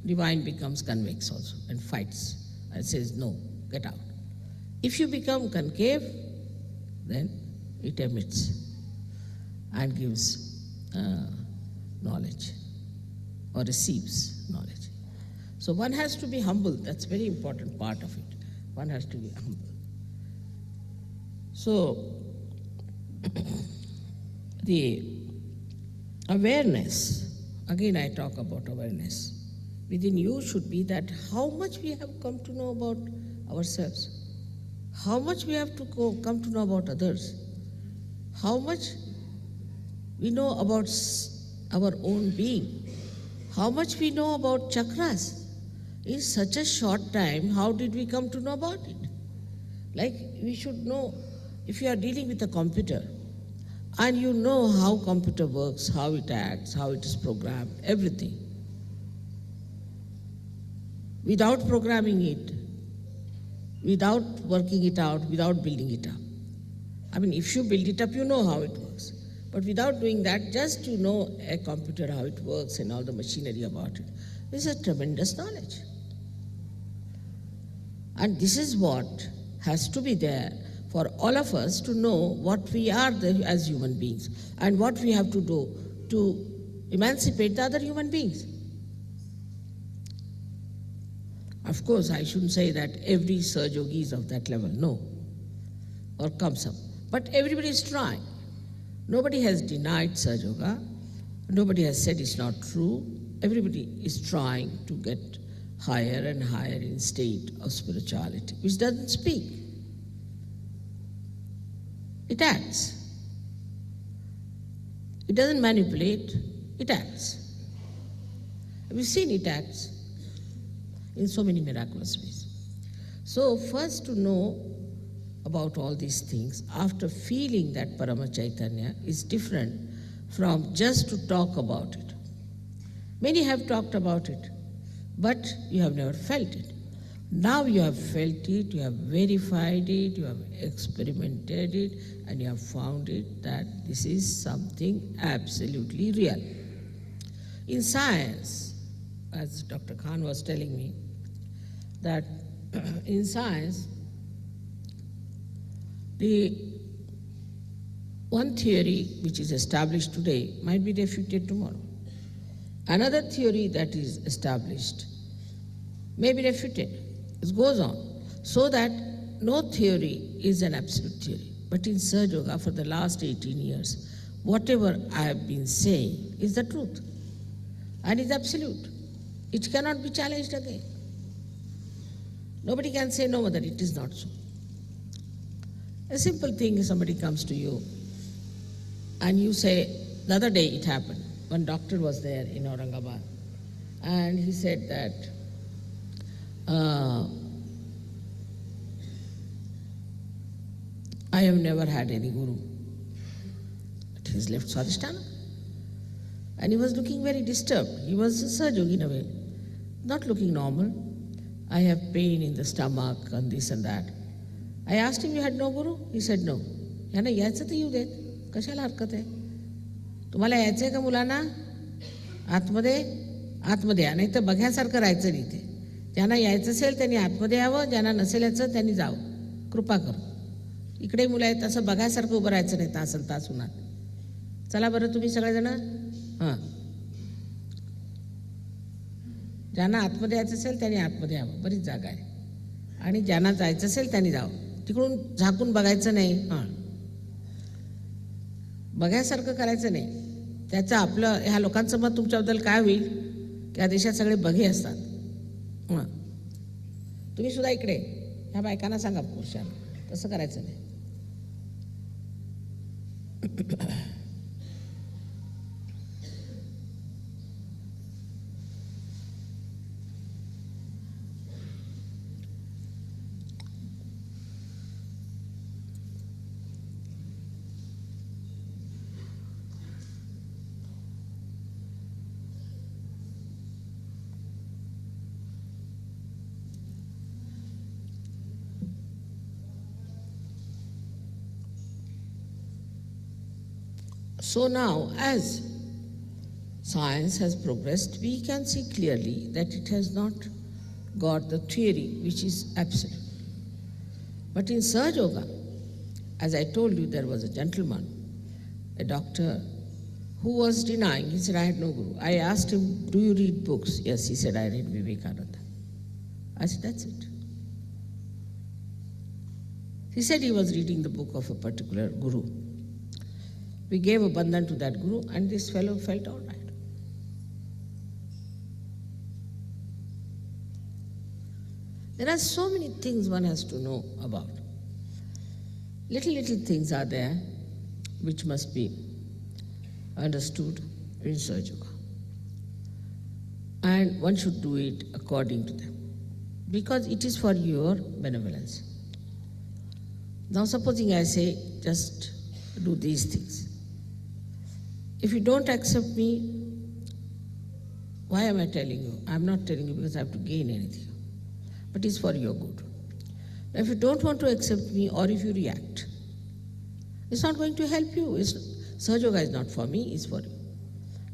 divine becomes convex also and fights and says, no, get out. If you become concave, then it emits and gives knowledge or receives knowledge. So one has to be humble. That's a very important part of it. One has to be humble. So the awareness, again I talk about awareness, within you should be that how much we have come to know about ourselves, how much we have to come to know about others, how much we know about our own being, how much we know about chakras. In such a short time, how did we come to know about it? Like we should know, if you are dealing with a computer and you know how computer works, how it acts, how it is programmed, everything. Without programming it, without working it out, without building it up. I mean, if you build it up, you know how it works. But without doing that, just to know a computer, how it works and all the machinery about it, is a tremendous knowledge. And this is what has to be there for all of us to know what we are as human beings and what we have to do to emancipate the other human beings. Of course, I shouldn't say that every Saj Yogi is of that level, no, or comes up. But everybody is trying. Nobody has denied Saj Yoga. Nobody has said it's not true. Everybody is trying to get higher and higher in state of spirituality, which doesn't speak. It acts. It doesn't manipulate, it acts. We've seen it acts in so many miraculous ways. So first to know about all these things, after feeling that Parama Chaitanya, is different from just to talk about it. Many have talked about it, but you have never felt it. Now you have felt it, you have verified it, you have experimented it, and you have found it that this is something absolutely real. In science, as Dr. Khan was telling me, that in science, the one theory which is established today might be refuted tomorrow. Another theory that is established may be refuted. It goes on. So that no theory is an absolute theory. But in Saj Yoga, for the last 18 years, whatever I have been saying is the truth. And is absolute. It cannot be challenged again. Nobody can say, no, mother, it is not so. A simple thing is somebody comes to you and you say, the other day it happened. One doctor was there in Aurangabad and he said that I have never had any guru. But he's left Swadhisthana. And he was looking very disturbed. He was a Saj Yogi in a way, not looking normal. I have pain in the stomach and this and that. I asked him, you had no guru? He said, no. यांना यायचं तर येऊ देत, कशाला हरकत आहे? तुम्हाला यायचं आहे का मुलांना? आतमध्ये आतमध्ये या, नाही तर बघ्यासारखं राहायचं नाही ते. ज्यांना यायचं असेल त्यांनी आतमध्ये यावं, ज्यांना नसेल यायचं त्यांनी जावं. कृपा करू. इकडे मुलं आहेत असं बघायसारखं उभं राहायचं नाही तासन तास उन्हात. चला बरं तुम्ही सगळेजण. हां, ज्यांना आतमध्ये यायचं असेल त्यांनी आतमध्ये यावं, बरीच जागा आहे. आणि ज्यांना जायचं असेल त्यांनी जावं. तिकडून झाकून बघायचं नाही. हां, बघायसारखं करायचं नाही. त्याचं आपलं ह्या लोकांचं मत तुमच्याबद्दल काय होईल? की या देशात सगळे बघे असतात. हां, तुम्ही सुद्धा इकडे ह्या बायकांना सांगा, पुरुषांना तसं करायचं नाही. So now, as science has progressed, we can see clearly that it has not got the theory which is absolute. But in Sahaja Yoga, as I told you, there was a gentleman, a doctor, who was denying. He said, I had no guru. I asked him, do you read books? Yes, he said, I read Vivekananda. I said, that's it. He said he was reading the book of a particular guru. We gave a bandhan to that guru, and this fellow felt all right. There are so many things one has to know about. Little things are there which must be understood in Sahaja Yoga. And one should do it according to them, because it is for your benevolence. Now supposing I say, just do these things. If you don't accept me, why am I telling you? I'm not telling you because I have to gain anything, but it's for your good. Now, if you don't want to accept me, or if you react, it's not going to help you. Sahaja Yoga is not for me, it's for you.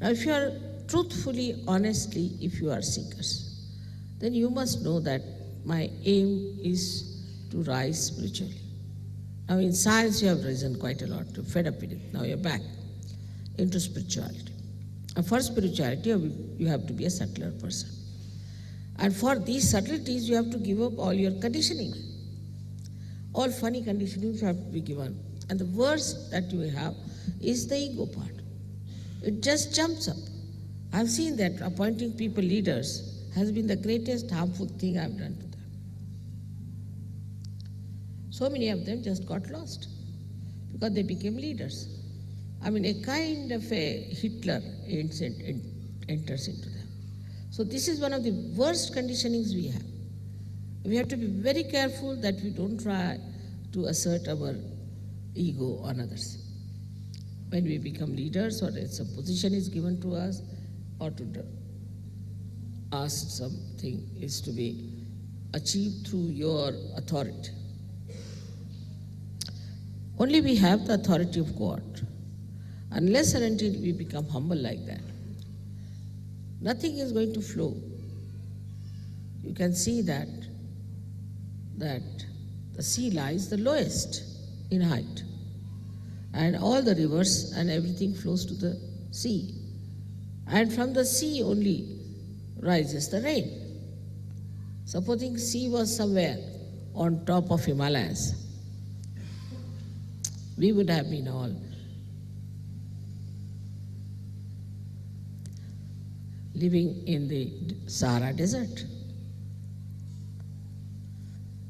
Now, if you are truthfully, honestly, if you are seekers, then you must know that my aim is to rise spiritually. Now, in science, you have risen quite a lot, you're fed up with it. Now, you're back into spirituality. And for spirituality, you have to be a subtler person. And for these subtleties, you have to give up all your conditioning. All funny conditionings have to be given. And the worst that you have is the ego part. It just jumps up. I've seen that appointing people leaders has been the greatest harmful thing I've done to them. So many of them just got lost because they became leaders. I mean, a kind of a Hitler enters into them. So this is one of the worst conditionings we have. We have to be very careful that we don't try to assert our ego on others. When we become leaders, or some position is given to us, or to ask something is to be achieved through your authority. Only we have the authority of God. Unless and until we become humble like that, nothing is going to flow. You can see that the sea lies the lowest in height, and all the rivers and everything flows to the sea. And from the sea only rises the rain. Supposing sea was somewhere on top of Himalayas, we would have been all living in the Sahara Desert.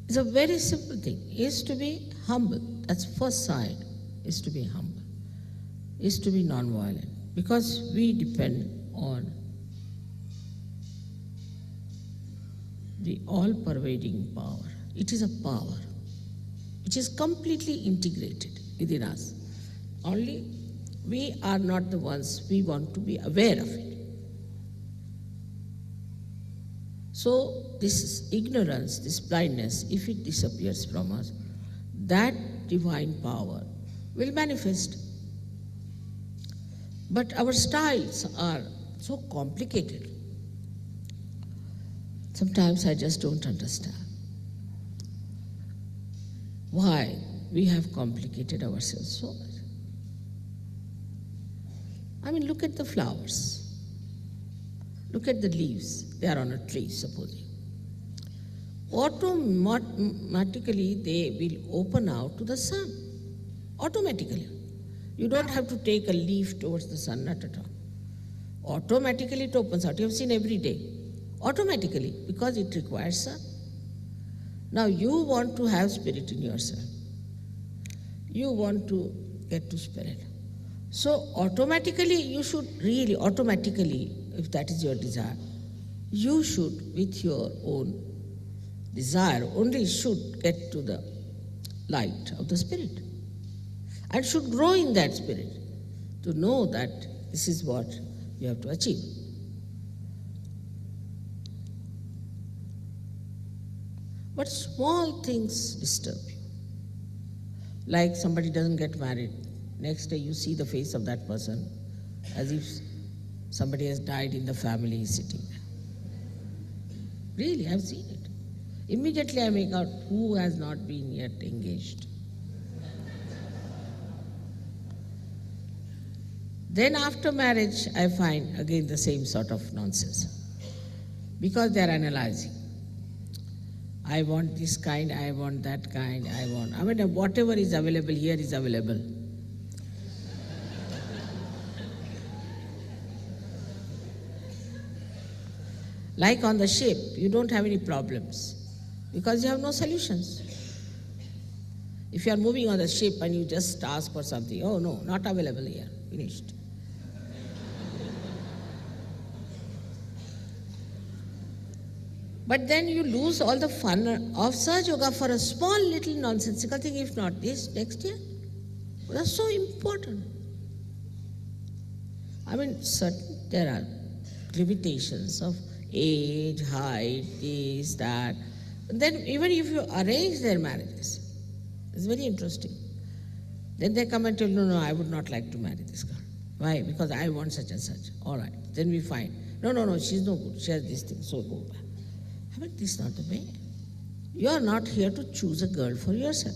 It's a very simple thing, is to be humble. That's first sign, is to be humble, is to be non-violent, because we depend on the all-pervading power. It is a power which is completely integrated within us. Only we are not the ones, we want to be aware of it. So this ignorance, this blindness, if it disappears from us, that divine power will manifest. But our styles are so complicated. Sometimes I just don't understand why we have complicated ourselves so much. I mean, look at the flowers. Look at the leaves. They are on a tree, supposing. Automatically, they will open out to the sun. Automatically. You don't have to take a leaf towards the sun, not at all. Automatically it opens out. You have seen every day. Automatically, because it requires sun. Now you want to have spirit in yourself. You want to get to spirit. So automatically, you should really, automatically, if that is your desire, you should, with your own desire, only should get to the light of the spirit. And should grow in that spirit to know that this is what you have to achieve. But small things disturb you. Like somebody doesn't get married Next day you see the face of that person as if somebody has died in the family sitting there. Really, I've seen it. Immediately I make out who has not been yet engaged. Then after marriage, I find again the same sort of nonsense. Because they are analyzing. I want this kind, I want that kind, I mean, whatever is available here is available. Like on the ship, you don't have any problems because you have no solutions. If you are moving on the ship and you just ask for something, oh no, not available here, finished. But then you lose all the fun of Sahaja Yoga for a small little nonsensical thing, if not this, next year. That's so important. I mean, there are limitations of age, height, this, that. And then even if you arrange their marriages, it's very interesting. Then they come and tell, no, I would not like to marry this girl. Why? Because I want such and such. All right. Then we find, no, she's no good. She has this thing, so go back. But this is not the way. You are not here to choose a girl for yourself.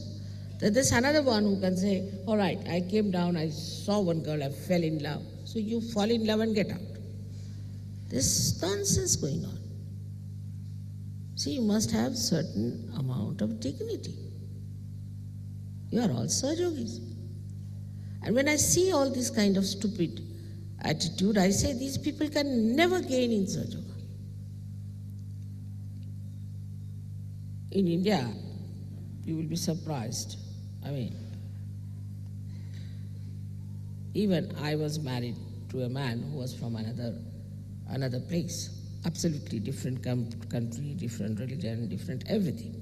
There's another one who can say, all right, I came down, I saw one girl, I fell in love. So you fall in love and get out. There's nonsense going on. See, you must have certain amount of dignity. You are all Sahaja Yogis. And when I see all this kind of stupid attitude, I say these people can never gain in Sahaja Yoga. In India, you will be surprised. I mean, even I was married to a man who was from another place, absolutely different country, different religion, different everything,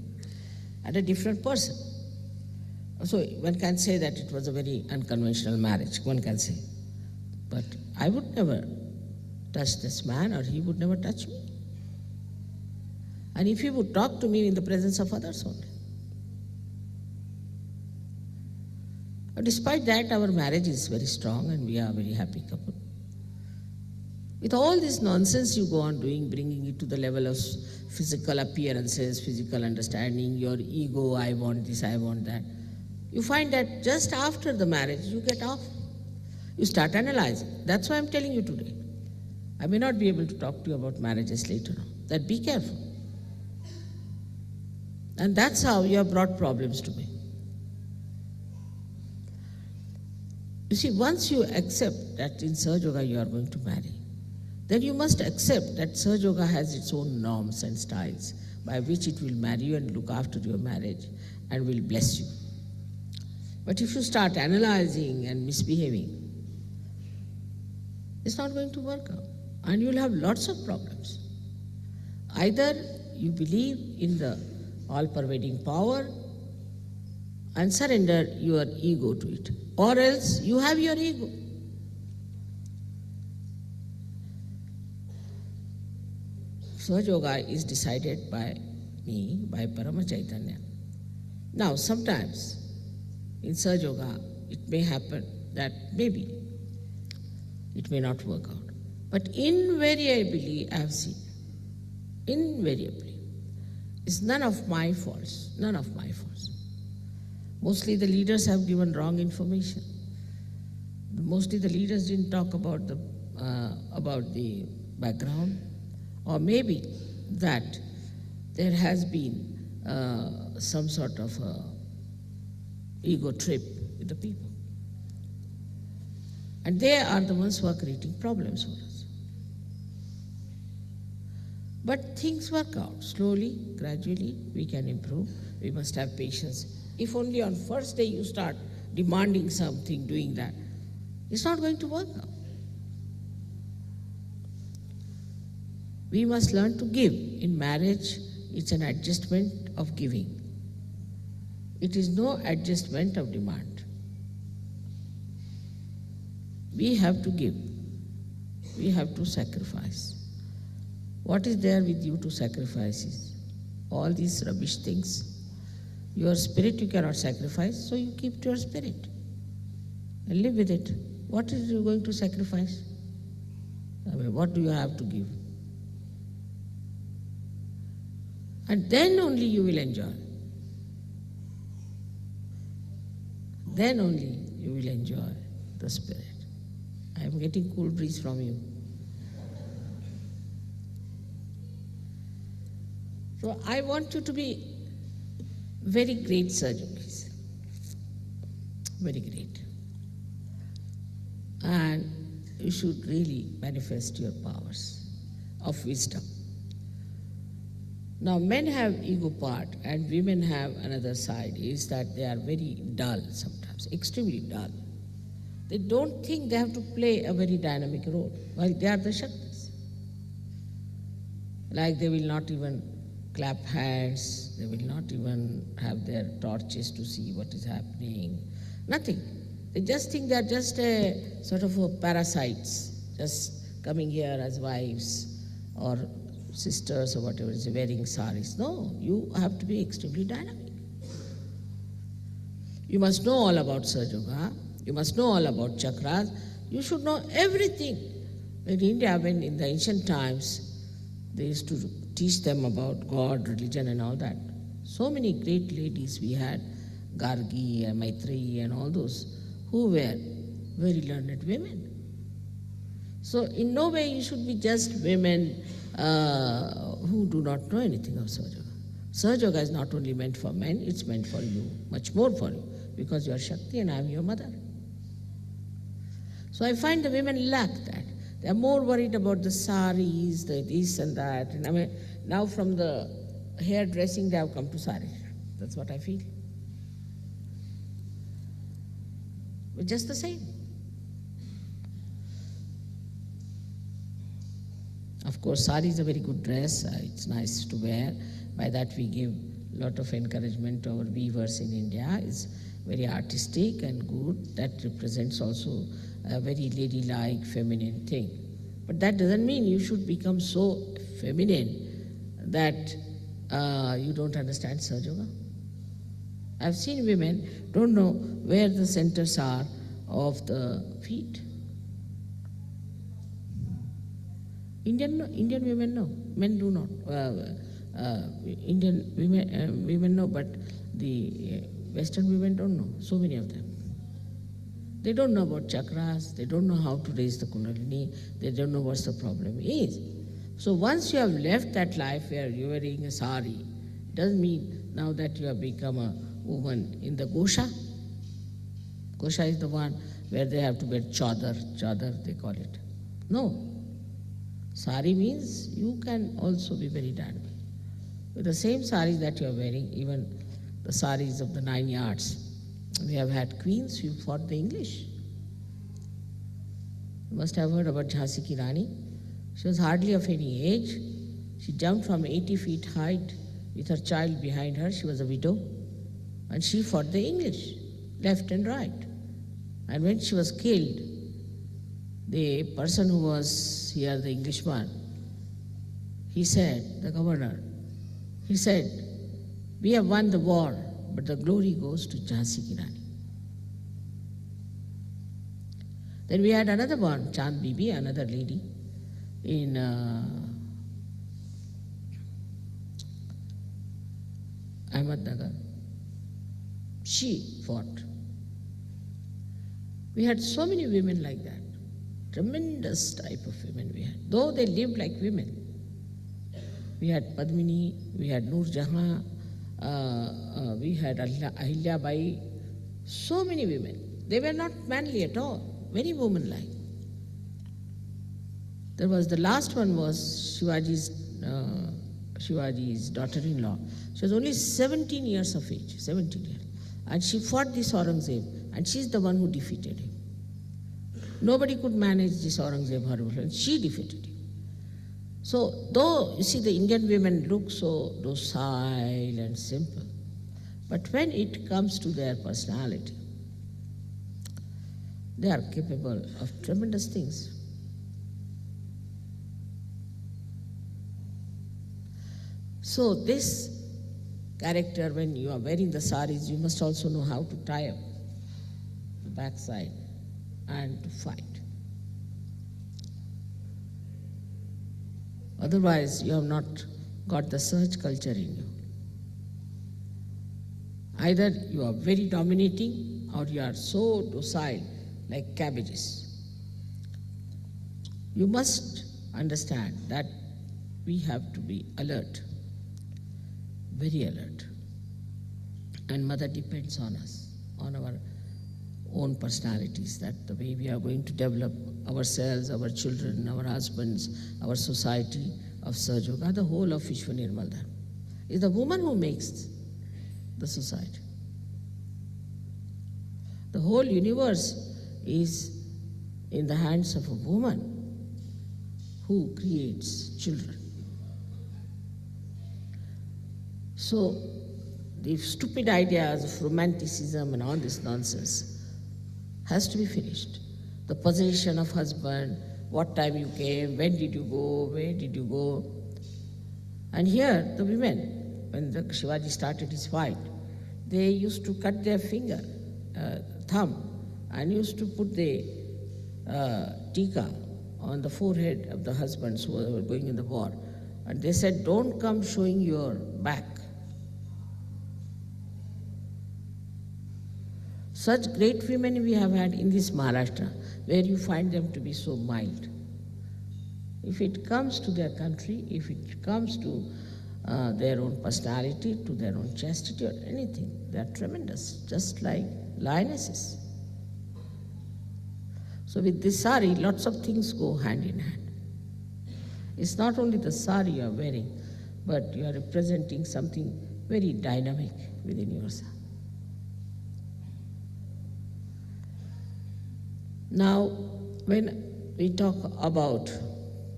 and a different person. So one can say that it was a very unconventional marriage, one can say. But I would never touch this man or he would never touch me. And if he would talk to me in the presence of others only. But despite that, our marriage is very strong and we are a very happy couple. With all this nonsense you go on doing, bringing it to the level of physical appearances, physical understanding, your ego, I want this, I want that. You find that just after the marriage, you get off. You start analyzing. That's why I'm telling you today. I may not be able to talk to you about marriages later on. That be careful. And that's how you have brought problems to me. You see, once you accept that in Sahaja Yoga you are going to marry, then you must accept that Sahaja Yoga has its own norms and styles by which it will marry you and look after your marriage and will bless you. But if you start analyzing and misbehaving, it's not going to work out. And you'll have lots of problems. Either you believe in the all-pervading power and surrender your ego to it, or else you have your ego. Sahaja Yoga is decided by me, by Parama Chaitanya. Now, sometimes in Sahaja Yoga, it may happen that maybe it may not work out. But invariably, I have seen, invariably, it's none of my faults, none of my faults. Mostly the leaders have given wrong information. Mostly the leaders didn't talk about the background, or maybe that there has been some sort of ego trip with the people. And they are the ones who are creating problems for us. But things work out. Slowly, gradually, we can improve. We must have patience. If only on first day you start demanding something, doing that, it's not going to work out. We must learn to give. In marriage, it's an adjustment of giving. It is no adjustment of demand. We have to give. We have to sacrifice. What is there with you to sacrifice is all these rubbish things. Your spirit you cannot sacrifice, so you keep to your spirit. and live with it. What is you going to sacrifice? I mean, what do you have to give? And then only you will enjoy. Then only you will enjoy the spirit. I am getting cool breeze from you. So I want you to be very great surgeons. Very great. And you should really manifest your powers of wisdom. Now men have ego part and women have another side, is that they are very dull sometimes, extremely dull. They don't think they have to play a very dynamic role, while they are the Shaktis. Like they will not even clap hands, they will not even have their torches to see what is happening, nothing. They just think they are just a sort of a parasites, just coming here as wives or sisters or whatever, is wearing saris. No, you have to be extremely dynamic. You must know all about Sahaja Yoga, you must know all about chakras, you should know everything. In India, when in the ancient times, they used to teach them about God, religion and all that. So many great ladies we had, Gargi and Maitreyi and all those, who were very learned women. So in no way you should be just women who do not know anything of Sahaja Yoga. Sahaja Yoga is not only meant for men, it's meant for you, much more for you, because you are Shakti and I am your mother. So I find the women lack that. They are more worried about the saris, the this and that. And I mean, now from the hairdressing they have come to saris. That's what I feel. But just the same. Of course, sari is a very good dress. It's nice to wear. By that we give a lot of encouragement to our weavers in India. It's very artistic and good. That represents also a very ladylike, feminine thing. But that doesn't mean you should become so feminine that you don't understand Sahaja Yoga. I've seen women don't know where the centers are of the feet. Indian women know, men do not. Indian women know, but the Western women don't know, so many of them. They don't know about chakras, they don't know how to raise the kundalini, they don't know what the problem is. So once you have left that life where you are wearing a sari, it doesn't mean now that you have become a woman in the Gosha. Gosha is the one where they have to wear chadar they call it. No. Sari means you can also be very dynamic. With the same saris that you are wearing, even the saris of the 9 yards, we have had queens who fought the English. You must have heard about Jhansi Ki Rani. She was hardly of any age. She jumped from 80 feet height with her child behind her. She was a widow. And she fought the English, left and right. And when she was killed, the person who was here, the Englishman, he said, the governor, he said, we have won the war, but the glory goes to Jhansi Ki Rani. Then we had another one, Chand Bibi, another lady in Ahmednagar. She fought. We had so many women like that. Tremendous type of women we had, though they lived like women. We had Padmini, we had Noor Jahan, we had Ahilya Bai, so many women. They were not manly at all, very woman-like. There was the last one was Shivaji's daughter-in-law. She was only 17 years of age, 17 years. And she fought this Aurangzeb, and she's the one who defeated him. Nobody could manage this Aurangzeb horrible, and she defeated him. So, though, you see, the Indian women look so docile and simple, but when it comes to their personality, they are capable of tremendous things. So, this when you are wearing the saris, you must also know how to tie up the backside and to fight. Otherwise, you have not got the search culture in you. Either you are very dominating or you are so docile like cabbages. You must understand that we have to be alert, very alert. And Mother depends on us, on our own personalities, that the way we are going to develop ourselves, our children, our husbands, our society of Sahaja Yoga, the whole of Vishwa Nirmal Dharma. It's the woman who makes the society. The whole universe is in the hands of a woman who creates children. So, the stupid ideas of romanticism and all this nonsense has to be finished. The possession of husband, what time you came, when did you go, where did you go. And here, the women, when the Shivaji started his fight, they used to cut their finger, thumb, and used to put the tika on the forehead of the husbands who were going in the war. And they said, don't come showing your back. Such great women we have had in this Maharashtra, where you find them to be so mild. If it comes to their country, if it comes to their own personality, to their own chastity or anything, they are tremendous, just like lionesses. So with this sari, lots of things go hand in hand. It's not only the sari you are wearing, but you are representing something very dynamic within yourself. Now, when we talk about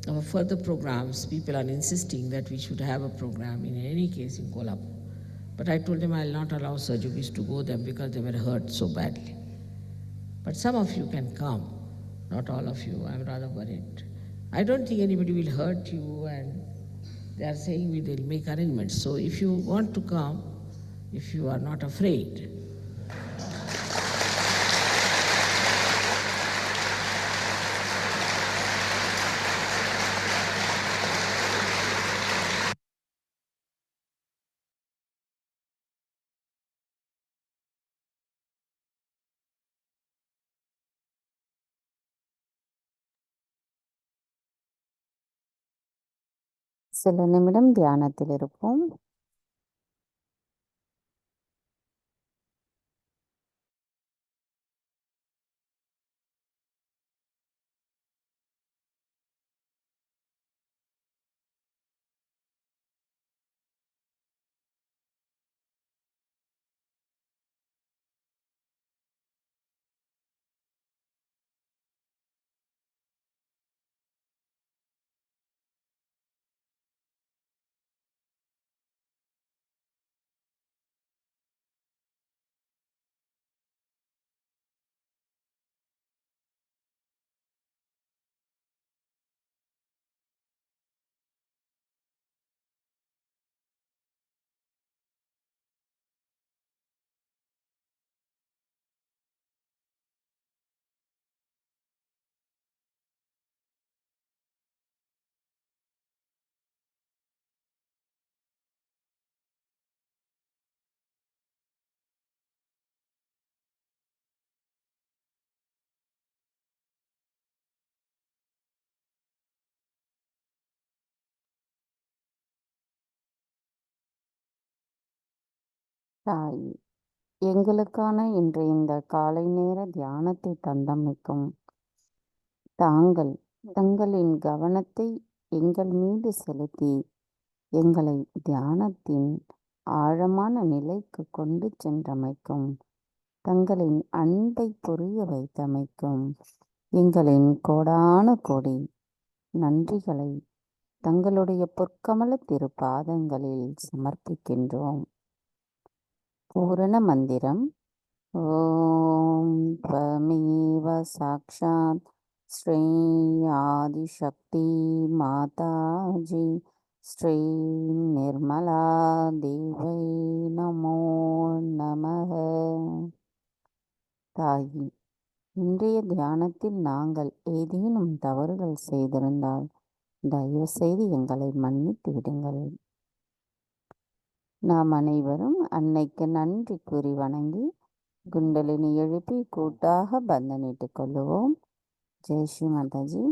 our further programs, people are insisting that we should have a program in any case in Kolhapur. But I told them I will not allow Sahaja Yogis to go there because they were hurt so badly. But some of you can come, not all of you. I'm rather worried. I don't think anybody will hurt you, and they are saying they'll make arrangements. So if you want to come, if you are not afraid, சில நிமிடம் தியானத்தில் இருப்போம். தாய், எங்களுக்கான இன்று இந்த காலை நேர தியானத்தை தந்தமைக்கும் தாங்கள் தங்களின் கவனத்தை எங்கள் மீது செலுத்தி எங்களை தியானத்தின் ஆழமான நிலைக்கு கொண்டு சென்றமைக்கும், தங்களின் அன்பை புரிய வைத்தமைக்கும் எங்களின் கோடான கோடி நன்றிகளை தங்களுடைய பொற்கமல திருப்பாதங்களில் சமர்ப்பிக்கின்றோம். பூரண மந்திரம். ஓம் त्वमेव சாக்ஷாத் ஸ்ரீ ஆதிசக்தி மாதாஜி ஸ்ரீ நிர்மலா தேவை நமோ நமः. தாயி, இன்றைய தியானத்தில் நாங்கள் ஏதேனும் தவறுகள் செய்திருந்தால் தயவு செய்து எங்களை மன்னித்து விடுங்கள். நாம் அனைவரும் அன்னைக்கு நன்றி கூறி வணங்கி குண்டலினி எழுப்பி கூட்டாக பந்தனிட்டுக் கொள்ளுவோம். ஜெய் ஸ்ரீ மாதாஜி.